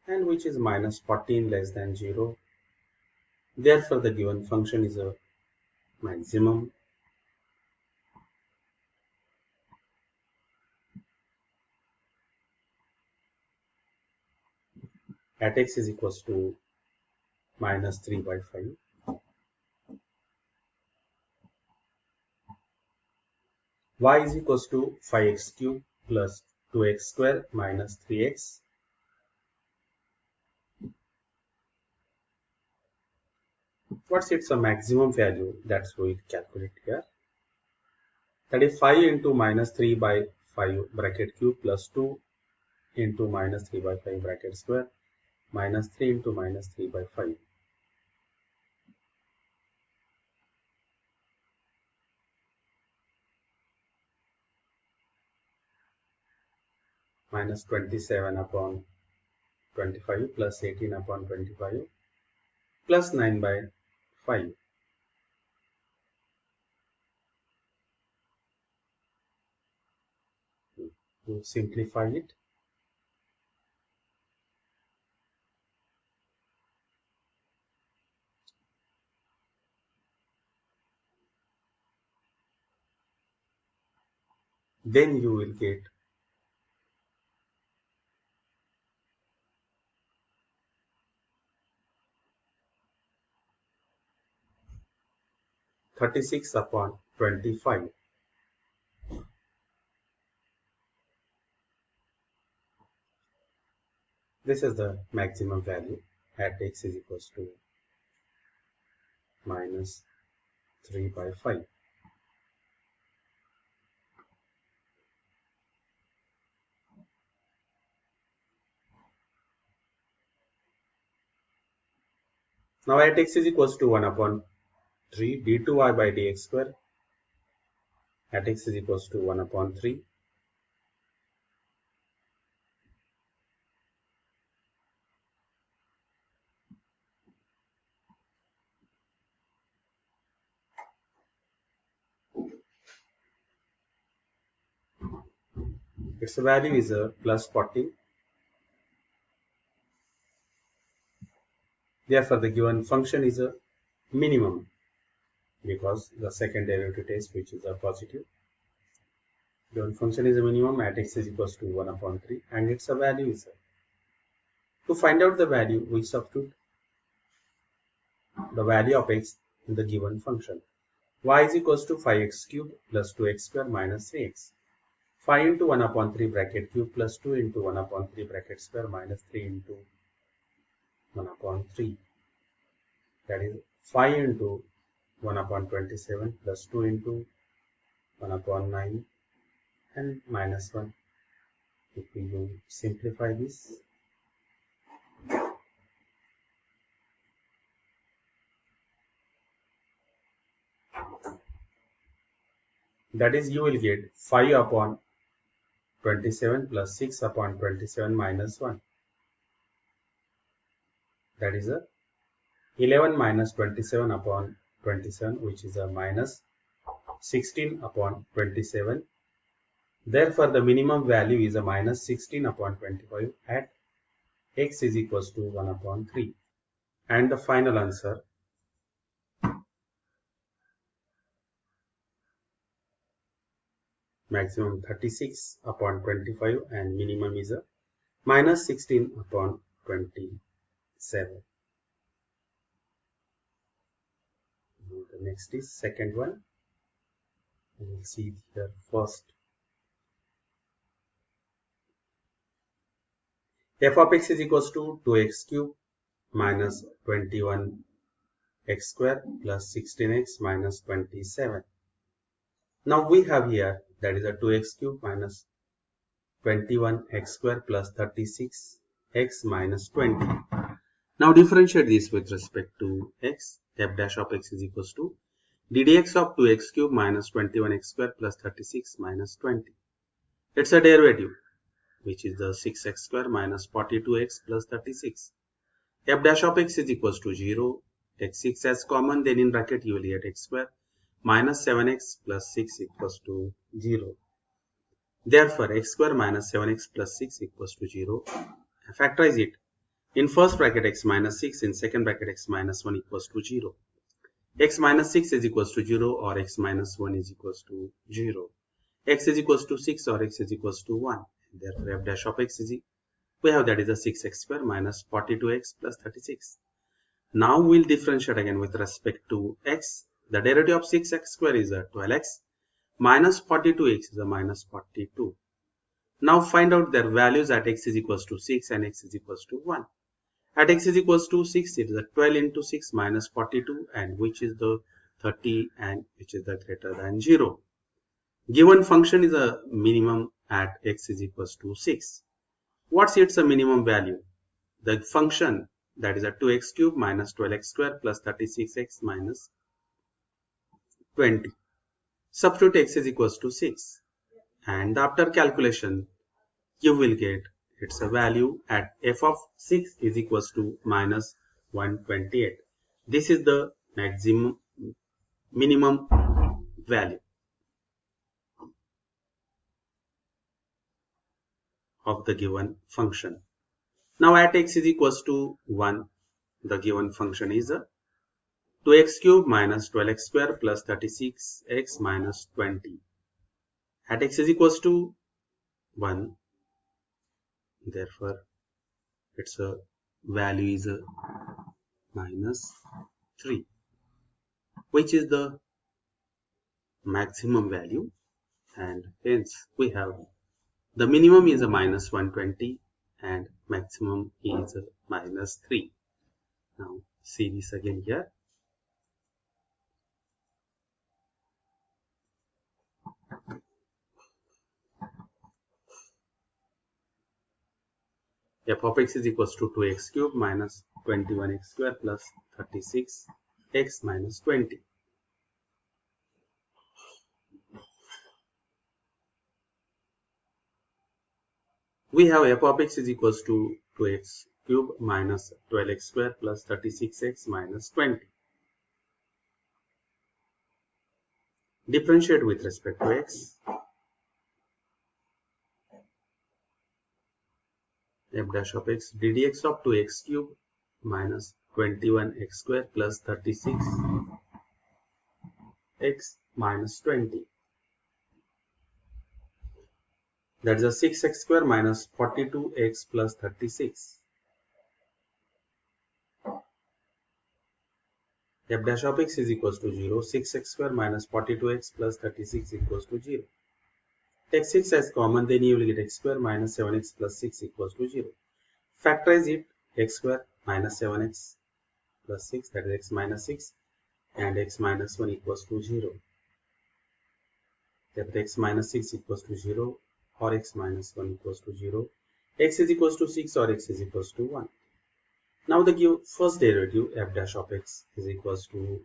And which is minus 14 less than 0. Therefore, the given function is a maximum. At x is equals to minus 3 by 5. Y is equals to 5x cubed plus 2x square minus 3x. What's its a maximum value? That's what we calculate here. That is 5 into minus 3 by 5 bracket cube plus 2 into minus 3 by 5 bracket square minus 3 into minus 3 by 5. Minus 27 upon 25 plus 18 upon 25 plus 9 by 5. To simplify it, then you will get 36 upon 25. This is the maximum value at x is equals to minus 3 by 5. Now at x is equals to 1 upon 3 d2y by dx square at x is equals to 1 upon 3. its value is plus 14. Therefore, the given function is a minimum because the second derivative test, which is a positive. Given function is a minimum at x is equals to 1 upon 3 and its a value is to find out the value, we substitute the value of x in the given function. Y is equals to 5x cubed plus 2x square minus 3x. 5 into 1 upon 3 bracket cube plus 2 into 1 upon 3 bracket square minus 3 into 1 upon 3. That is 5 into 1 upon 27 plus 2 into 1 upon 9 and minus 1. If we simplify this, that is, you will get 5 upon 27 plus 6 upon 27 minus 1. That is 11 minus 27 upon 27, which is a minus 16 upon 27. Therefore, the minimum value is a minus 16 upon 25 at x is equals to 1 upon 3. And the final answer, maximum 36 upon 25 and minimum is a minus 16 upon 27. The next is second one. We will see it here first. F of x is equals to 2x cube minus 21x square plus 16x minus 27. Now we have here, that is a 2x cube minus 21x square plus 36x minus 20. Now differentiate this with respect to x. F dash of x is equals to ddx of 2x cube minus 21x square plus 36 minus 20. It's a derivative, which is the 6x square minus 42x plus 36. F dash of x is equals to 0. Take 6 as common, then in bracket you will get x square minus 7x plus 6 equals to 0. Therefore, x square minus 7x plus 6 equals to 0. Factorize it. In first bracket x minus 6, in second bracket x minus 1 equals to 0. X minus 6 is equals to 0 or x minus 1 is equals to 0. X is equals to 6 or x is equals to 1. Therefore, f dash of x is we have, that is a 6x square minus 42x plus 36. Now we'll differentiate again with respect to x. The derivative of 6x square is a 12x minus 42x is a minus 42. Now find out their values at x is equals to 6 and x is equals to 1. At x is equals to 6, it is a 12 into 6 minus 42, and which is the 30 and which is the greater than 0. Given function is a minimum at x is equals to 6. What's its a minimum value? The function, that is a 2x cube minus 12x square plus 36x minus 20. Substitute x is equals to 6. And after calculation, you will get its a value at f of 6 is equals to minus 128. This is the minimum value of the given function. Now at x is equals to 1, the given function is a 2x cube minus 12x square plus 36x minus 20. At x is equals to 1, therefore its a value is a minus 3, which is the maximum value, and hence we have the minimum is a minus 120 and maximum is a minus 3. Now see this again here. F of x is equals to 2x cube minus 21x square plus 36x minus 20. We have f of x is equals to 2x cube minus 12x square plus 36x minus 20. Differentiate with respect to x. f dash of x ddx of 2x cube minus 21x square plus 36x minus 20. That is a 6x square minus 42x plus 36. F dash of x is equals to 0. 6x square minus 42x plus 36 equals to 0. Take 6 as common, then you will get x square minus 7x plus 6 equals to 0. Factorize it, x square minus 7x plus 6, that is x minus 6, and x minus 1 equals to 0. Therefore, x minus 6 equals to 0 or x minus 1 equals to 0. X is equals to 6 or x is equals to 1. Now the give first derivative f dash of x is equals to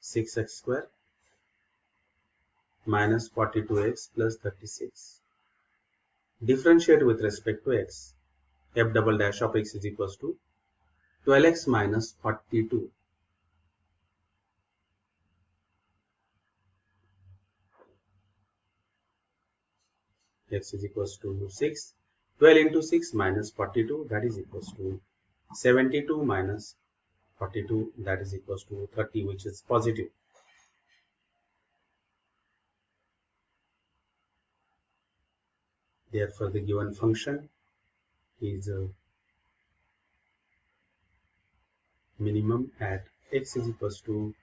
6x square minus 42x plus 36. Differentiate with respect to x. F double dash of x is equals to 12x minus 42. X is equals to 6. 12 into 6 minus 42, that is equals to 72 minus 42, that is equals to 30, which is positive. Therefore, the given function is minimum at x is equals to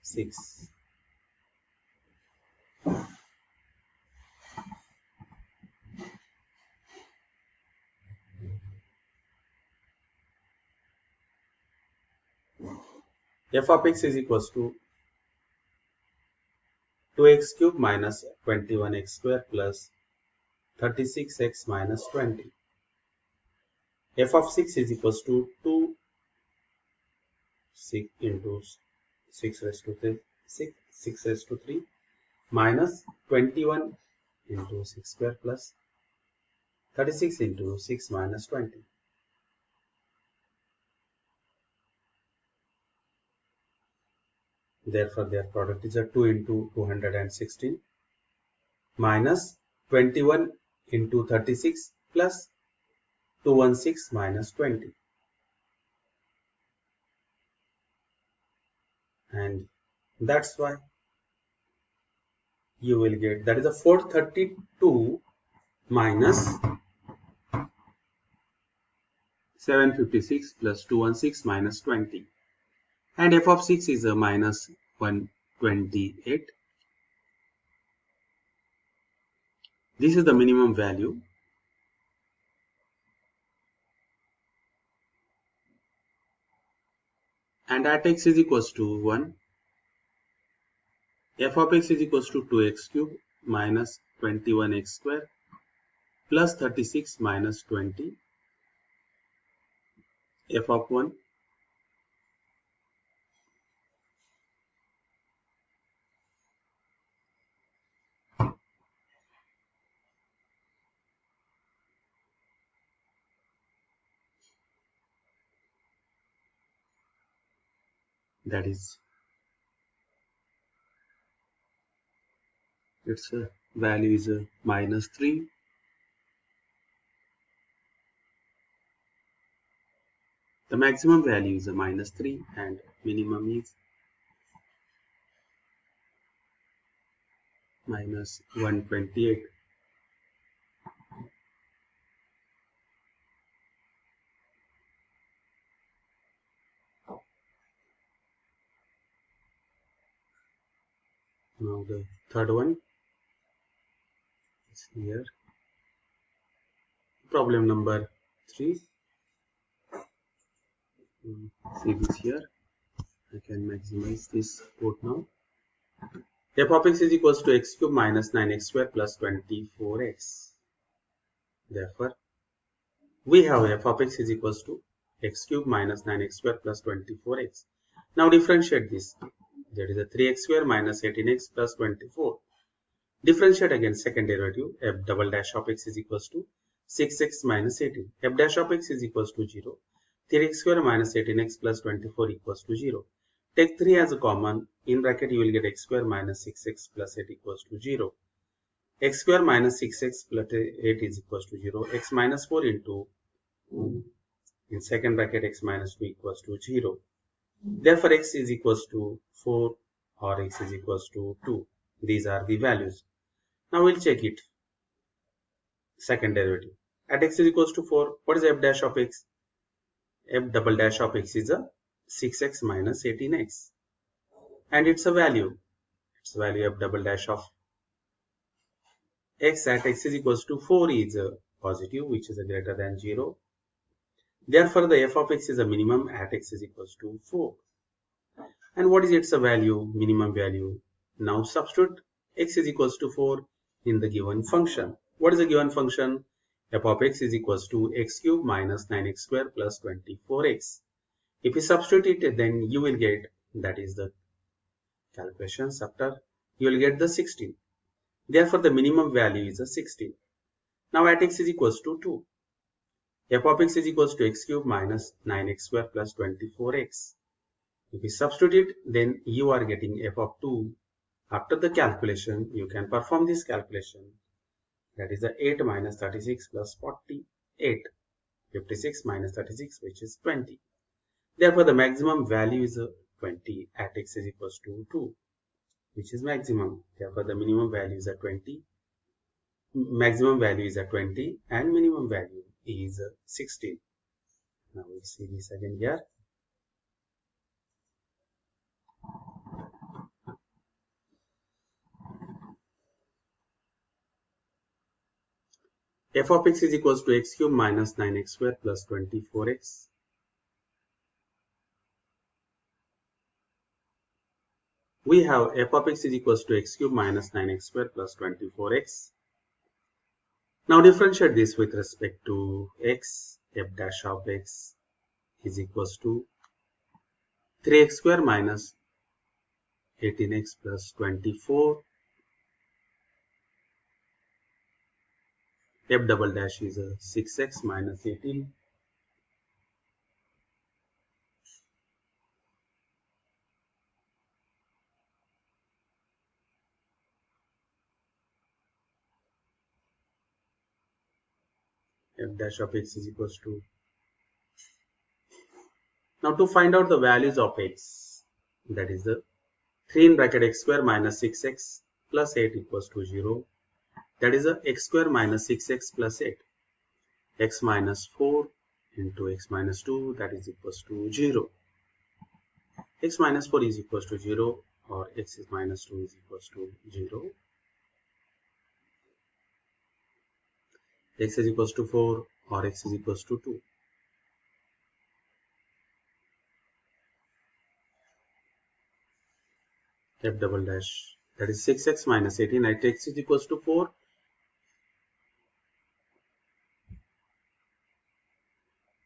6. F of x is equals to 2x cube minus 21x square plus 36x minus 20. F of 6 is equals to 2 6 into 6 raised to 3, 6 raised to 3 minus 21 into 6 square plus 36 into 6 minus 20. Therefore, their product is a 2 into 216 minus 21 into 36 plus 216 minus 20. And that's why you will get, that is a 432 minus 756 plus 216 minus 20. And f of 6 is a minus 128. This is the minimum value. And at x is equals to 1, f of x is equals to 2x cube minus 21x square plus 36 minus 20. F of 1 that is, its value is minus 3. The maximum value is minus 3 and minimum is minus 128. Now the third one is here. Problem number 3. See this here. I can maximize this code now. F of x is equals to x cube minus 9x square plus 24x. Therefore, we have f of x is equals to x cube minus 9x square plus 24x. Now differentiate this. That is a 3x square minus 18x plus 24. Differentiate again second derivative. F double dash of x is equals to 6x minus 18. F dash of x is equals to 0. 3x square minus 18x plus 24 equals to 0. Take 3 as a common. In bracket you will get x square minus 6x plus 8 equals to 0. x square minus 6x plus 8 is equals to 0. X minus 4 into, in second bracket, x minus 2 equals to 0. Therefore, x is equals to 4 or x is equals to 2. These are the values. Now we'll check it. Second derivative. At x is equals to 4, what is f dash of x? F double dash of x is a 6x minus 18x. And it's a value. Its value f double dash of x at x is equals to 4 is a positive, which is a greater than 0. Therefore, the f of x is a minimum at x is equals to 4. And what is its value? Minimum value. Now substitute x is equals to 4 in the given function. What is the given function? F of x is equals to x cube minus 9x square plus 24x. If you substitute it, then you will get, that is the calculations after, you will get the 16. Therefore, the minimum value is a 16. Now at x is equals to 2. F of x is equals to x cube minus 9x square plus 24x. If you substitute it, then you are getting f of 2. After the calculation, you can perform this calculation. That is the 8 minus 36 plus 48. 56 minus 36, which is 20. Therefore, the maximum value is 20 at x is equals to 2, which is maximum. Therefore, the minimum value is 20. Maximum value is 20 and minimum value is 16. Now we'll see this again here. F of x is equals to x cube minus 9x square plus 24x. We have f of x is equals to x cube minus 9x square plus 24x. Now differentiate this with respect to x. F dash of x is equals to 3x square minus 18x plus 24. F double dash is 6x minus 18. F dash of x is equals to. Now to find out the values of x, that is the 3 in bracket x square minus 6x plus 8 equals to 0. That is a x square minus 6x plus 8. X minus 4 into x minus 2, that is equals to 0. X minus 4 is equals to 0 or x is minus 2 is equals to 0. X is equals to 4 or x is equals to 2. F double dash, that is 6x minus 18 at x is equals to 4.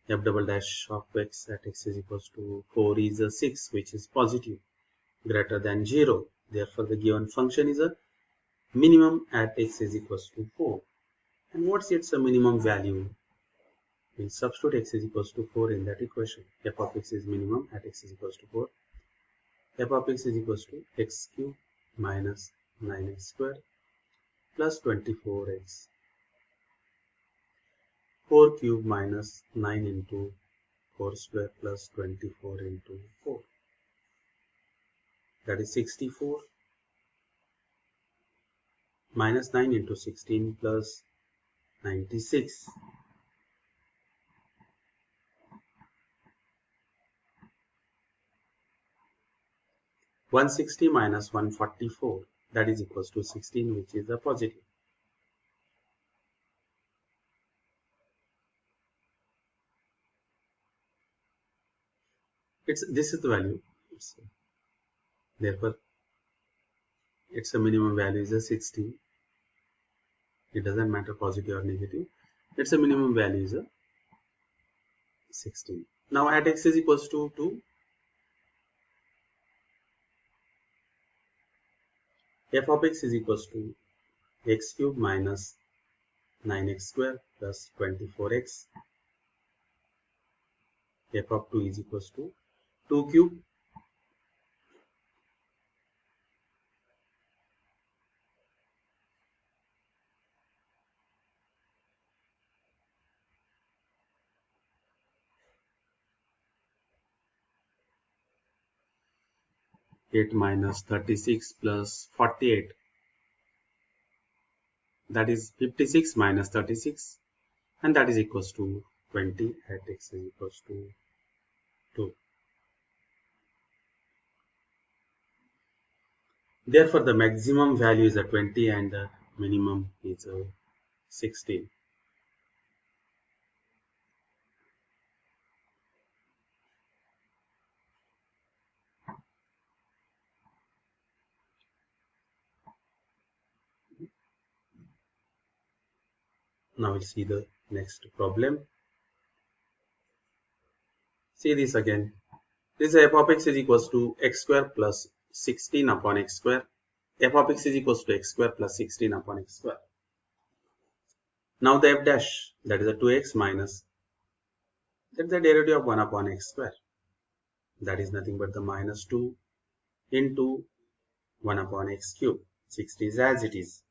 F double dash of x at x is equals to 4 is a 6, which is positive, greater than 0. Therefore, the given function is a minimum at x is equals to 4. And what's its a minimum value? We substitute x is equals to 4 in that equation. F of x is minimum at x is equals to 4. F of x is equals to x cube minus 9x square plus 24x. 4 cube minus 9 into 4 square plus 24 into 4. That is 64 minus 9 into 16 plus 96. One 160 minus 144, that is equals to 16, which is a positive. This is the value. Therefore, its a minimum value is a 16. It doesn't matter positive or negative. Its a minimum value is a 16. Now at x is equals to 2. F of x is equals to x cube minus 9x square plus 24x. F of 2 is equals to 2 cube 8 minus 36 plus 48. That is 56 minus 36, and that is equals to 20 at x is equals to 2. Therefore, the maximum value is 20 and the minimum is 16. Now we'll see the next problem. See this again. This is f of x is equals to x square plus 16 upon x square. F of x is equals to x square plus 16 upon x square. Now the f dash, that is a 2x minus, that's the derivative of 1 upon x square. That is nothing but the minus 2 into 1 upon x cube. 60 is as it is.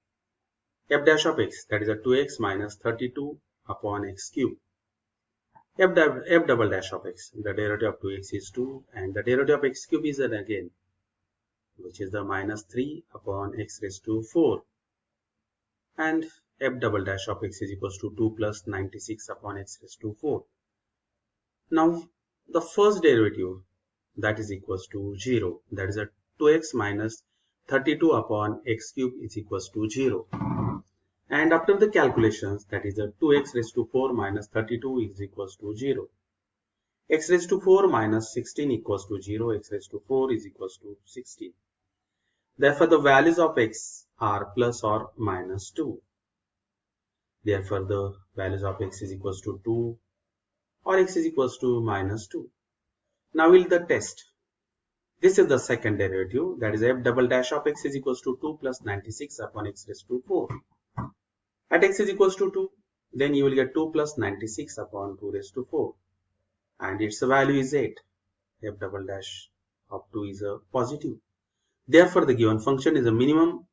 F dash of x, that is a 2x minus 32 upon x cube. F double dash of x, the derivative of 2x is 2 and the derivative of x cube is again, which is the minus 3 upon x raised to 4. And f double dash of x is equals to 2 plus 96 upon x raised to 4. Now the first derivative, that is equals to 0. That is a 2x minus 32 upon x cube is equals to 0. And after the calculations, that is a 2x raised to 4 minus 32 is equals to 0. X raised to 4 minus 16 equals to 0. X raised to 4 is equals to 16. Therefore, the values of x are plus or minus 2. Therefore, the values of x is equals to 2 or x is equals to minus 2. Now we'll the test. This is the second derivative, that is f double dash of x is equals to 2 plus 96 upon x raised to 4. At x is equals to 2, then you will get 2 plus 96 upon 2 raised to 4. And its value is 8. F double dash of 2 is a positive. Therefore, the given function is a minimum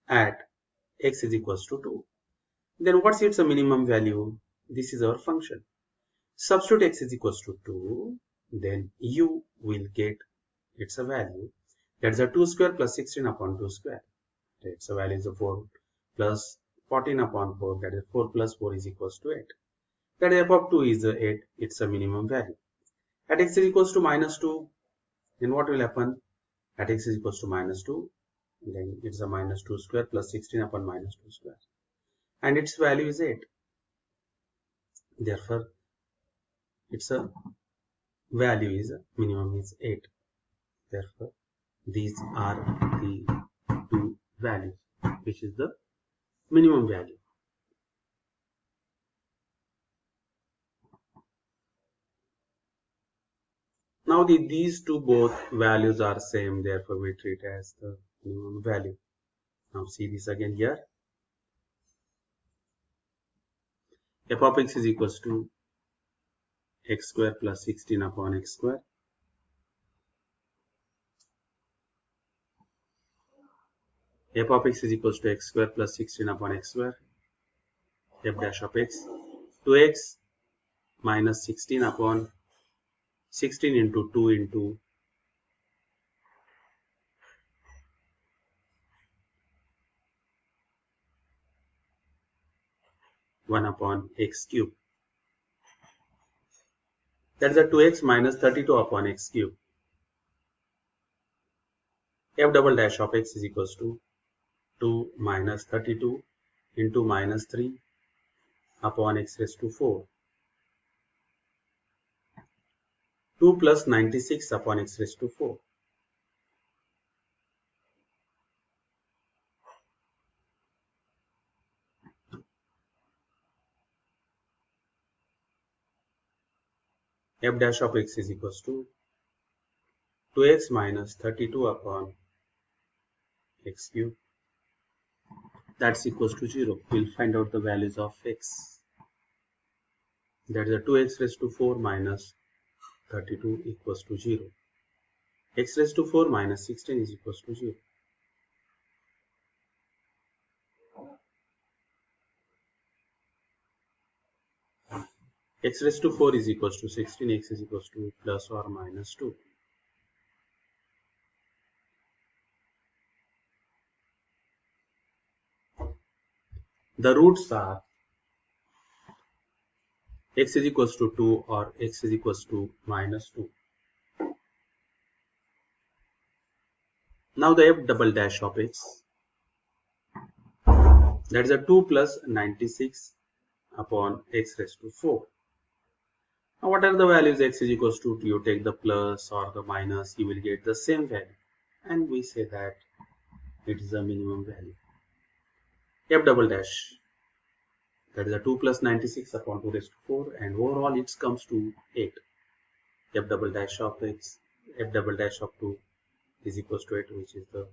at x is equals to 2. Then what's its a minimum value? This is our function. Substitute x is equals to 2, then you will get its a value. That's a 2 square plus 16 upon 2 square. Its a value is a 4 plus 14 upon 4, that is 4 plus 4 is equals to 8. That f of 2 is 8, it's a minimum value. At x is equals to minus 2, then what will happen? At x is equals to minus 2, then it's a minus 2 square plus 16 upon minus 2 square. And its value is 8. Therefore, its a value is minimum is 8. Therefore, these are the two values, which is the minimum value. Now these two both values are same, therefore we treat as the minimum value. Now see this again here. F of x is equals to x square plus 16 upon x square. F of x is equals to x square plus 16 upon x square. F dash of x, 2x minus 16 upon 16 into 2 into 1 upon x cube. That is a 2x minus 32 upon x cube. F double dash of x is equals to 2 minus 32 into minus 3 upon x raised to 4. 2 plus 96 upon x raised to 4. F dash of x is equals to 2x minus 32 upon x cube. That's equals to 0. We'll find out the values of x. That is a 2x raised to 4 minus 32 equals to 0. X raised to 4 minus 16 is equals to 0. X raised to 4 is equals to 16. X is equals to plus or minus 2. The roots are x is equals to 2 or x is equals to minus 2. Now the f double dash of x, that is a 2 plus 96 upon x raised to 4. Now what are the values? X is equals to 2, you take the plus or the minus, you will get the same value, and we say that it is the minimum value. F double dash, that is a 2 plus 96 upon 2 raised to 4, and overall it comes to 8. F double dash of x, f double dash of 2 is equals to 8, which is the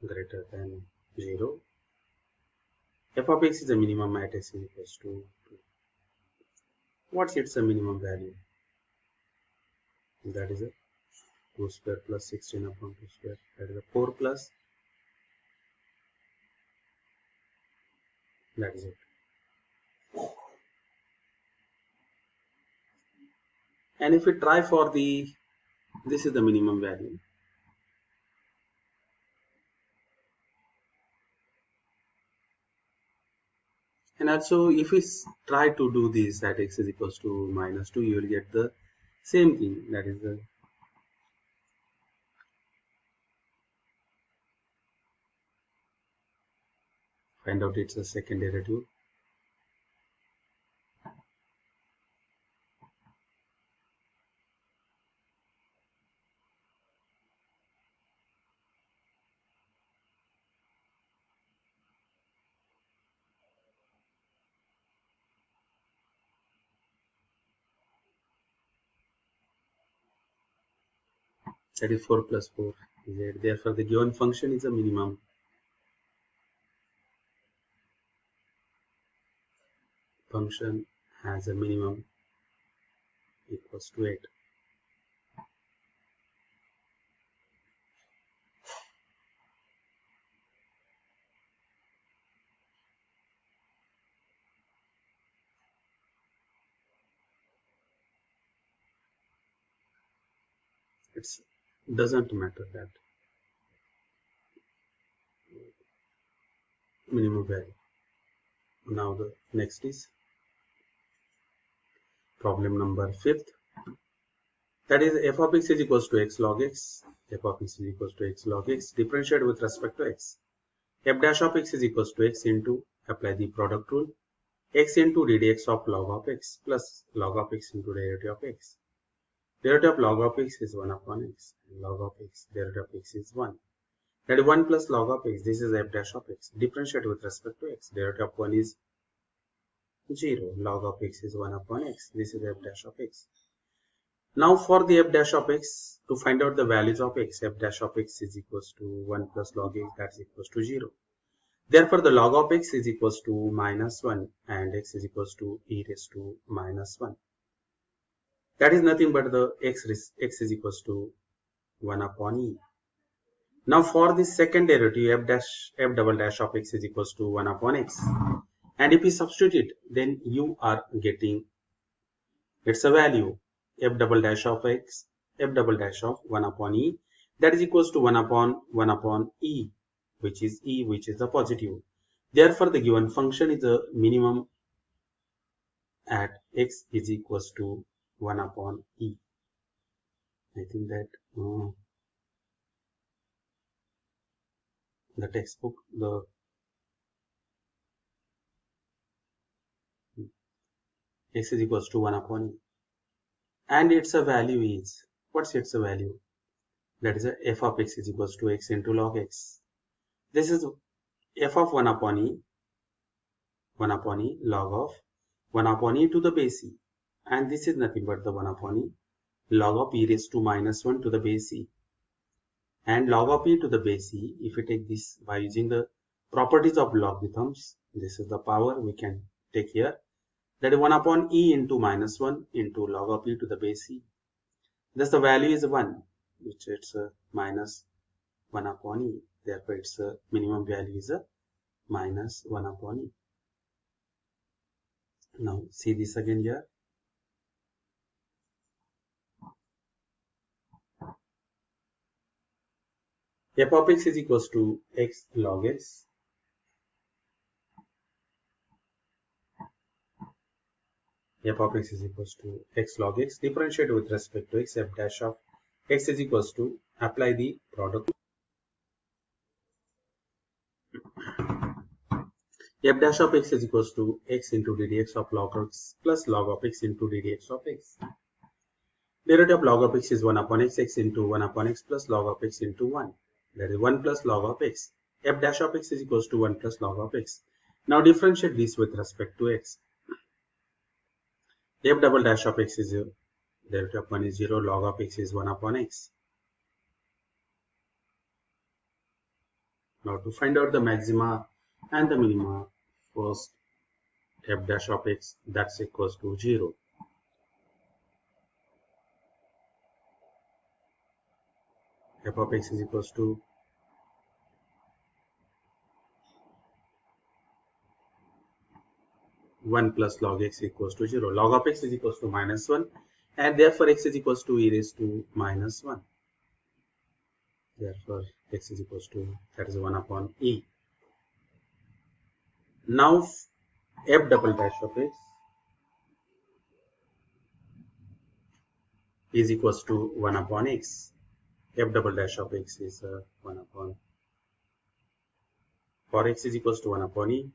greater than 0. F of x is the minimum at x is equals to 2. What's its minimum value? That is a 2 square plus 16 upon 2 square, that is a 4 plus, that is it. And if we try for the, this is the minimum value. And also if we try to do this at x is equals to minus 2, you will get the same thing, that is the find out its a second derivative. That is 4 plus 4 is 8. Therefore the given function is a minimum function has a minimum equals to 8. It doesn't matter that minimum value. Now the next is problem number 5th. That is f of x is equals to x log x. F of x is equals to x log x. Differentiate with respect to x. F dash of x is equals to x into, apply the product rule, x into ddx of log of x plus log of x into derivative of x. Derivative of log of x is 1 upon x. Log of x, derivative of x is 1. That is 1 plus log of x. This is f dash of x. Differentiate with respect to x. Derivative of 1 is 0. Log of x is 1 upon x. This is f dash of x. Now for the f dash of x, to find out the values of x, f dash of x is equals to 1 plus log x, that is equals to 0. Therefore the log of x is equals to minus 1 and x is equals to e raised to minus 1. That is nothing but the x is equals to 1 upon e. Now for the second derivative, f double dash of x is equals to 1 upon x. And if we substitute it, then you are getting its a value, f double dash of x, f double dash of 1 upon e, that is equals to 1 upon e, which is the positive. Therefore the given function is the minimum at x is equals to 1 upon e. I think that the textbook, the x is equals to 1 upon e, and its a value is, what's its a value? That is a f of x is equals to x into log x. This is f of 1 upon e log of 1 upon e to the base e, and this is nothing but the 1 upon e log of e raised to minus 1 to the base e. And log of e to the base e, if we take this by using the properties of logarithms, this is the power we can take here, that is 1 upon e into minus 1 into log of e to the base e. Thus the value is 1, which it's a minus 1 upon e. Therefore its minimum value is a minus 1 upon e. Now see this again here. F of x is equals to x log x. f of x is equals to x log x, differentiate with respect to x, f dash of x is equals to, apply the product, f dash of x is equals to x into ddx of log x plus log of x into ddx of x. Derivative of log of x is 1 upon x, x into 1 upon x plus log of x into 1. That is 1 plus log of x. F dash of x is equals to 1 plus log of x. Now differentiate this with respect to x. F double dash of x is 0. Derivative of 1 is 0. Log of x is 1 upon x. Now to find out the maxima and the minima, first f dash of x, that's equals to 0. F of x is equals to 1 plus log x equals to 0. Log of x is equals to minus 1, and therefore x is equals to e raised to minus 1. Therefore x is equals to, that is 1 upon e. Now f double dash of x is equals to 1 upon x. F double dash of x is 1 upon, for x is equals to 1 upon e,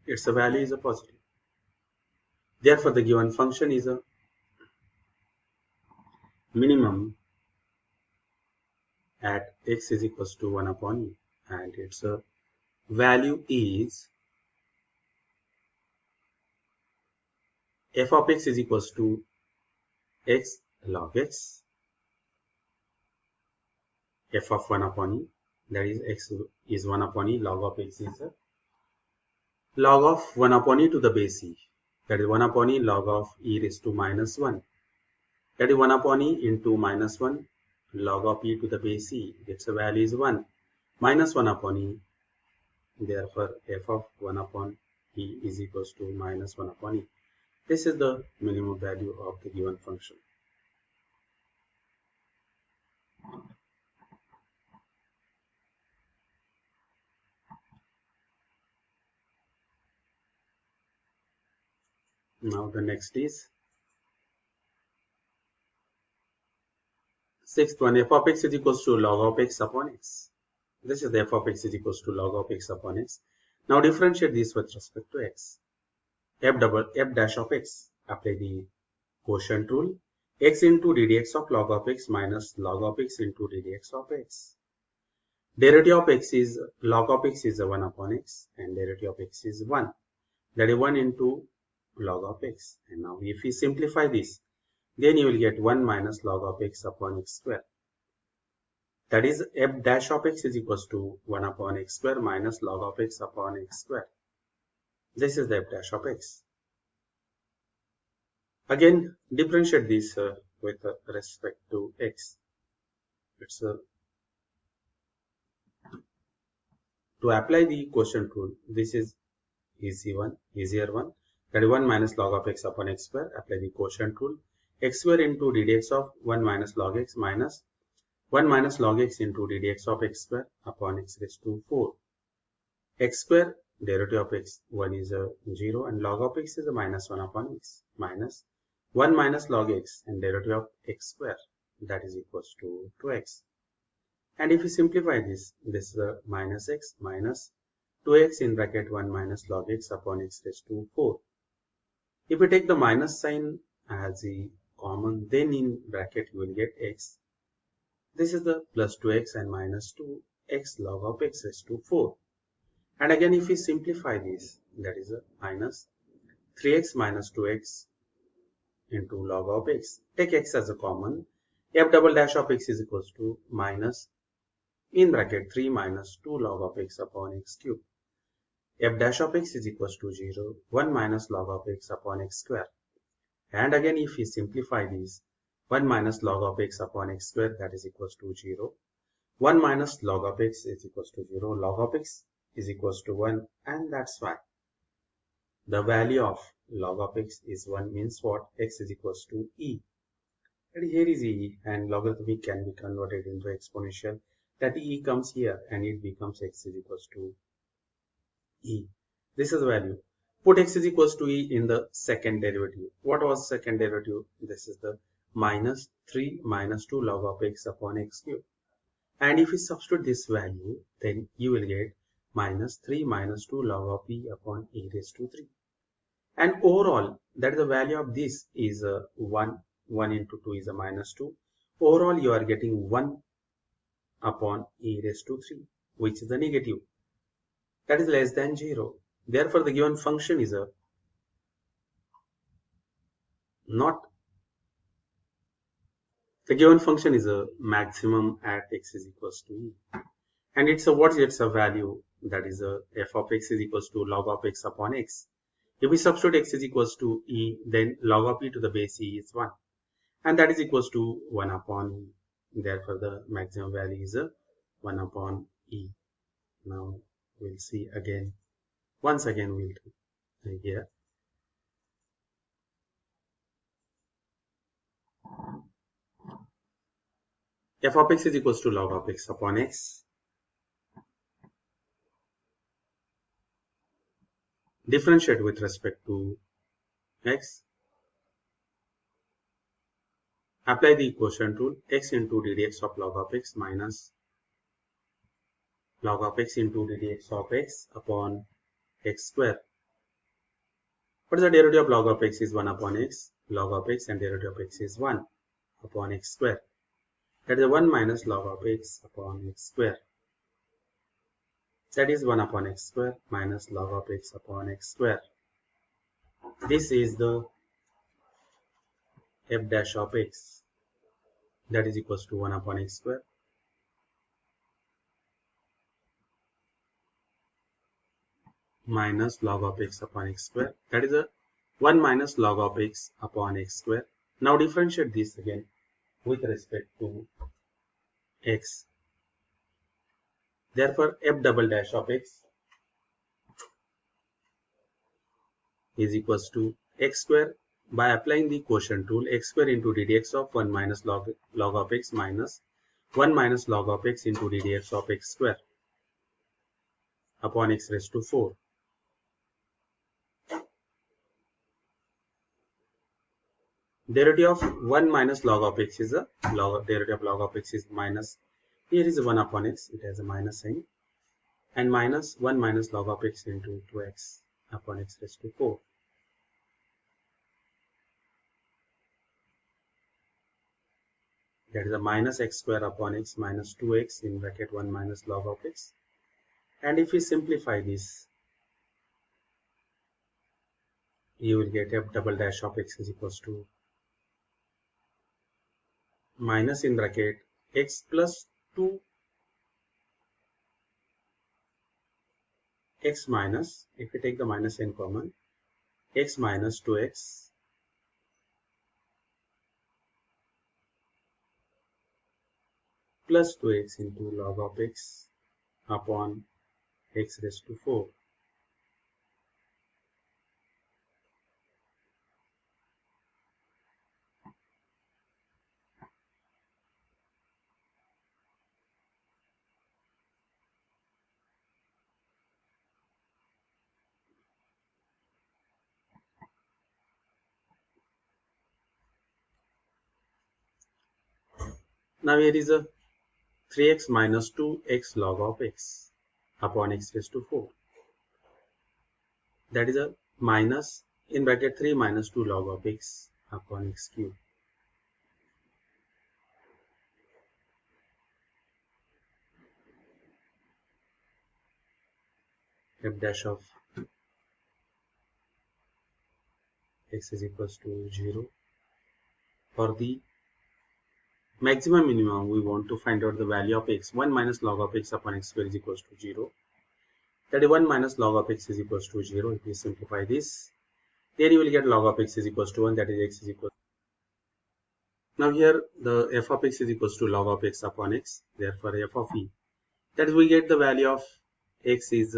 its value is a positive. Therefore the given function is a minimum at x is equals to 1 upon e, and its value is f of x is equals to x log x, f of 1 upon e, that is x is 1 upon e, log of x is log of 1 upon e to the base e, that is 1 upon e log of e raised to minus 1, that is 1 upon e into minus 1 log of e to the base e, its value is 1, minus 1 upon e, therefore f of 1 upon e is equals to minus 1 upon e. This is the minimum value of the given function. Now the next is sixth one, f of x is equals to log of x upon x. This is the f of x is equals to log of x upon x. Now differentiate this with respect to x. F dash of x, apply the quotient rule, x into ddx of log of x minus log of x into ddx of x. Derivative of x is, log of x is 1 upon x, and derivative of x is 1, that is 1 into log of x. And now if we simplify this, then you will get 1 minus log of x upon x square. That is f dash of x is equals to 1 upon x square minus log of x upon x square. This is the f dash of x. Again, differentiate this with respect to x. It's to apply the quotient rule. This is easier one. That is 1 minus log of x upon x square. Apply the quotient rule. X square into ddx of 1 minus log x minus 1 minus log x into ddx of x square upon x raised to 4. X square, derivative of x, 1 is 0, and log of x is a minus 1 upon x, minus 1 minus log x, and derivative of x square, that is equals to 2x. And if we simplify this, this is minus x minus 2x in bracket 1 minus log x upon x raised to 4. If we take the minus sign as the common, then in bracket you will get x. This is the plus 2x and minus 2x log of x raised to 4. And again if we simplify this, that is a minus 3x minus 2x into log of x. Take x as a common. F double dash of x is equals to minus in bracket 3 minus 2 log of x upon x cube. F dash of x is equals to 0, 1 minus log of x upon x square. And again if we simplify this, 1 minus log of x upon x square, that is equals to 0. 1 minus log of x is equals to 0. Log of x is equals to 1, and that's why the value of log of x is 1, means what? X is equals to e. And here is e, and logarithmic can be converted into exponential. That e comes here and it becomes x is equals to e. This is the value. Put x is equals to e in the second derivative. What was second derivative? This is the minus 3 minus 2 log of x upon x cube. And if you substitute this value, then you will get minus 3 minus 2 log of e upon e raised to 3. And overall, that is the value of this is 1. 1 into 2 is a minus 2. Overall, you are getting 1 upon e raised to 3, which is a negative. That is less than 0. Therefore, the given function is a maximum at x is equals to e. And it's a value, that is a f of x is equals to log of x upon x. If we substitute x is equals to e, then log of e to the base e is 1. And that is equals to 1 upon e. Therefore, the maximum value is a 1 upon e. Now, we'll see again. Once again, we'll do here. F of x is equals to log of x upon x. Differentiate with respect to x. Apply the quotient rule. X into ddx of log of x minus log of x into ddx of x upon x square. What is the derivative of log of x is 1 upon x. Log of x and derivative of x is 1 upon x square. That is 1 minus log of x upon x square. That is 1 upon x square minus log of x upon x square. This is the f dash of x. That is equals to 1 upon x square minus log of x upon x square. That is a 1 minus log of x upon x square. Now differentiate this again with respect to x. Therefore, f double dash of x is equals to x square. By applying the quotient rule, x square into ddx of 1 minus log of x minus 1 minus log of x into ddx of x square upon x raised to 4. Derivative of 1 minus log of x is a derivative of log of x is minus. Here is 1 upon x, it has a minus sign. And minus 1 minus log of x into 2x upon x raised to 4. That is a minus x square upon x minus 2x in bracket 1 minus log of x. And if we simplify this, you will get f double dash of x is equals to minus in bracket x plus 2 x minus, if we take the minus in common, x minus 2x plus 2x into log of x upon x raised to 4. Now here is a 3x minus 2x log of x upon x raised to 4. That is a minus in bracket 3 minus 2 log of x upon x cube. F dash of x is equals to 0. For the maximum minimum, we want to find out the value of x. 1 minus log of x upon x square is equals to 0. That is 1 minus log of x is equals to 0. If we simplify this, then you will get log of x is equals to 1. That is x is equal. Now here the f of x is equals to log of x upon x. Therefore f of e. That is we get the value of x is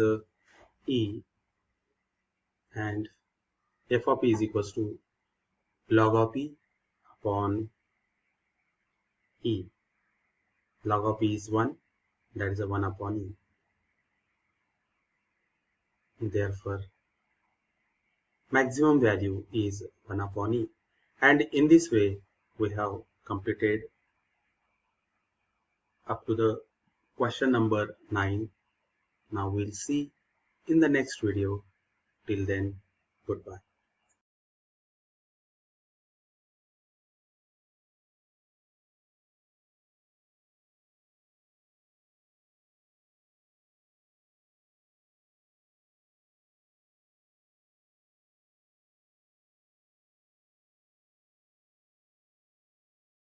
e, and f of e is equals to log of e upon e. Log of e is 1, that is a 1 upon e. Therefore maximum value is 1 upon e. And in this way, we have completed up to the question number 9. Now we'll see in the next video. Till then, goodbye.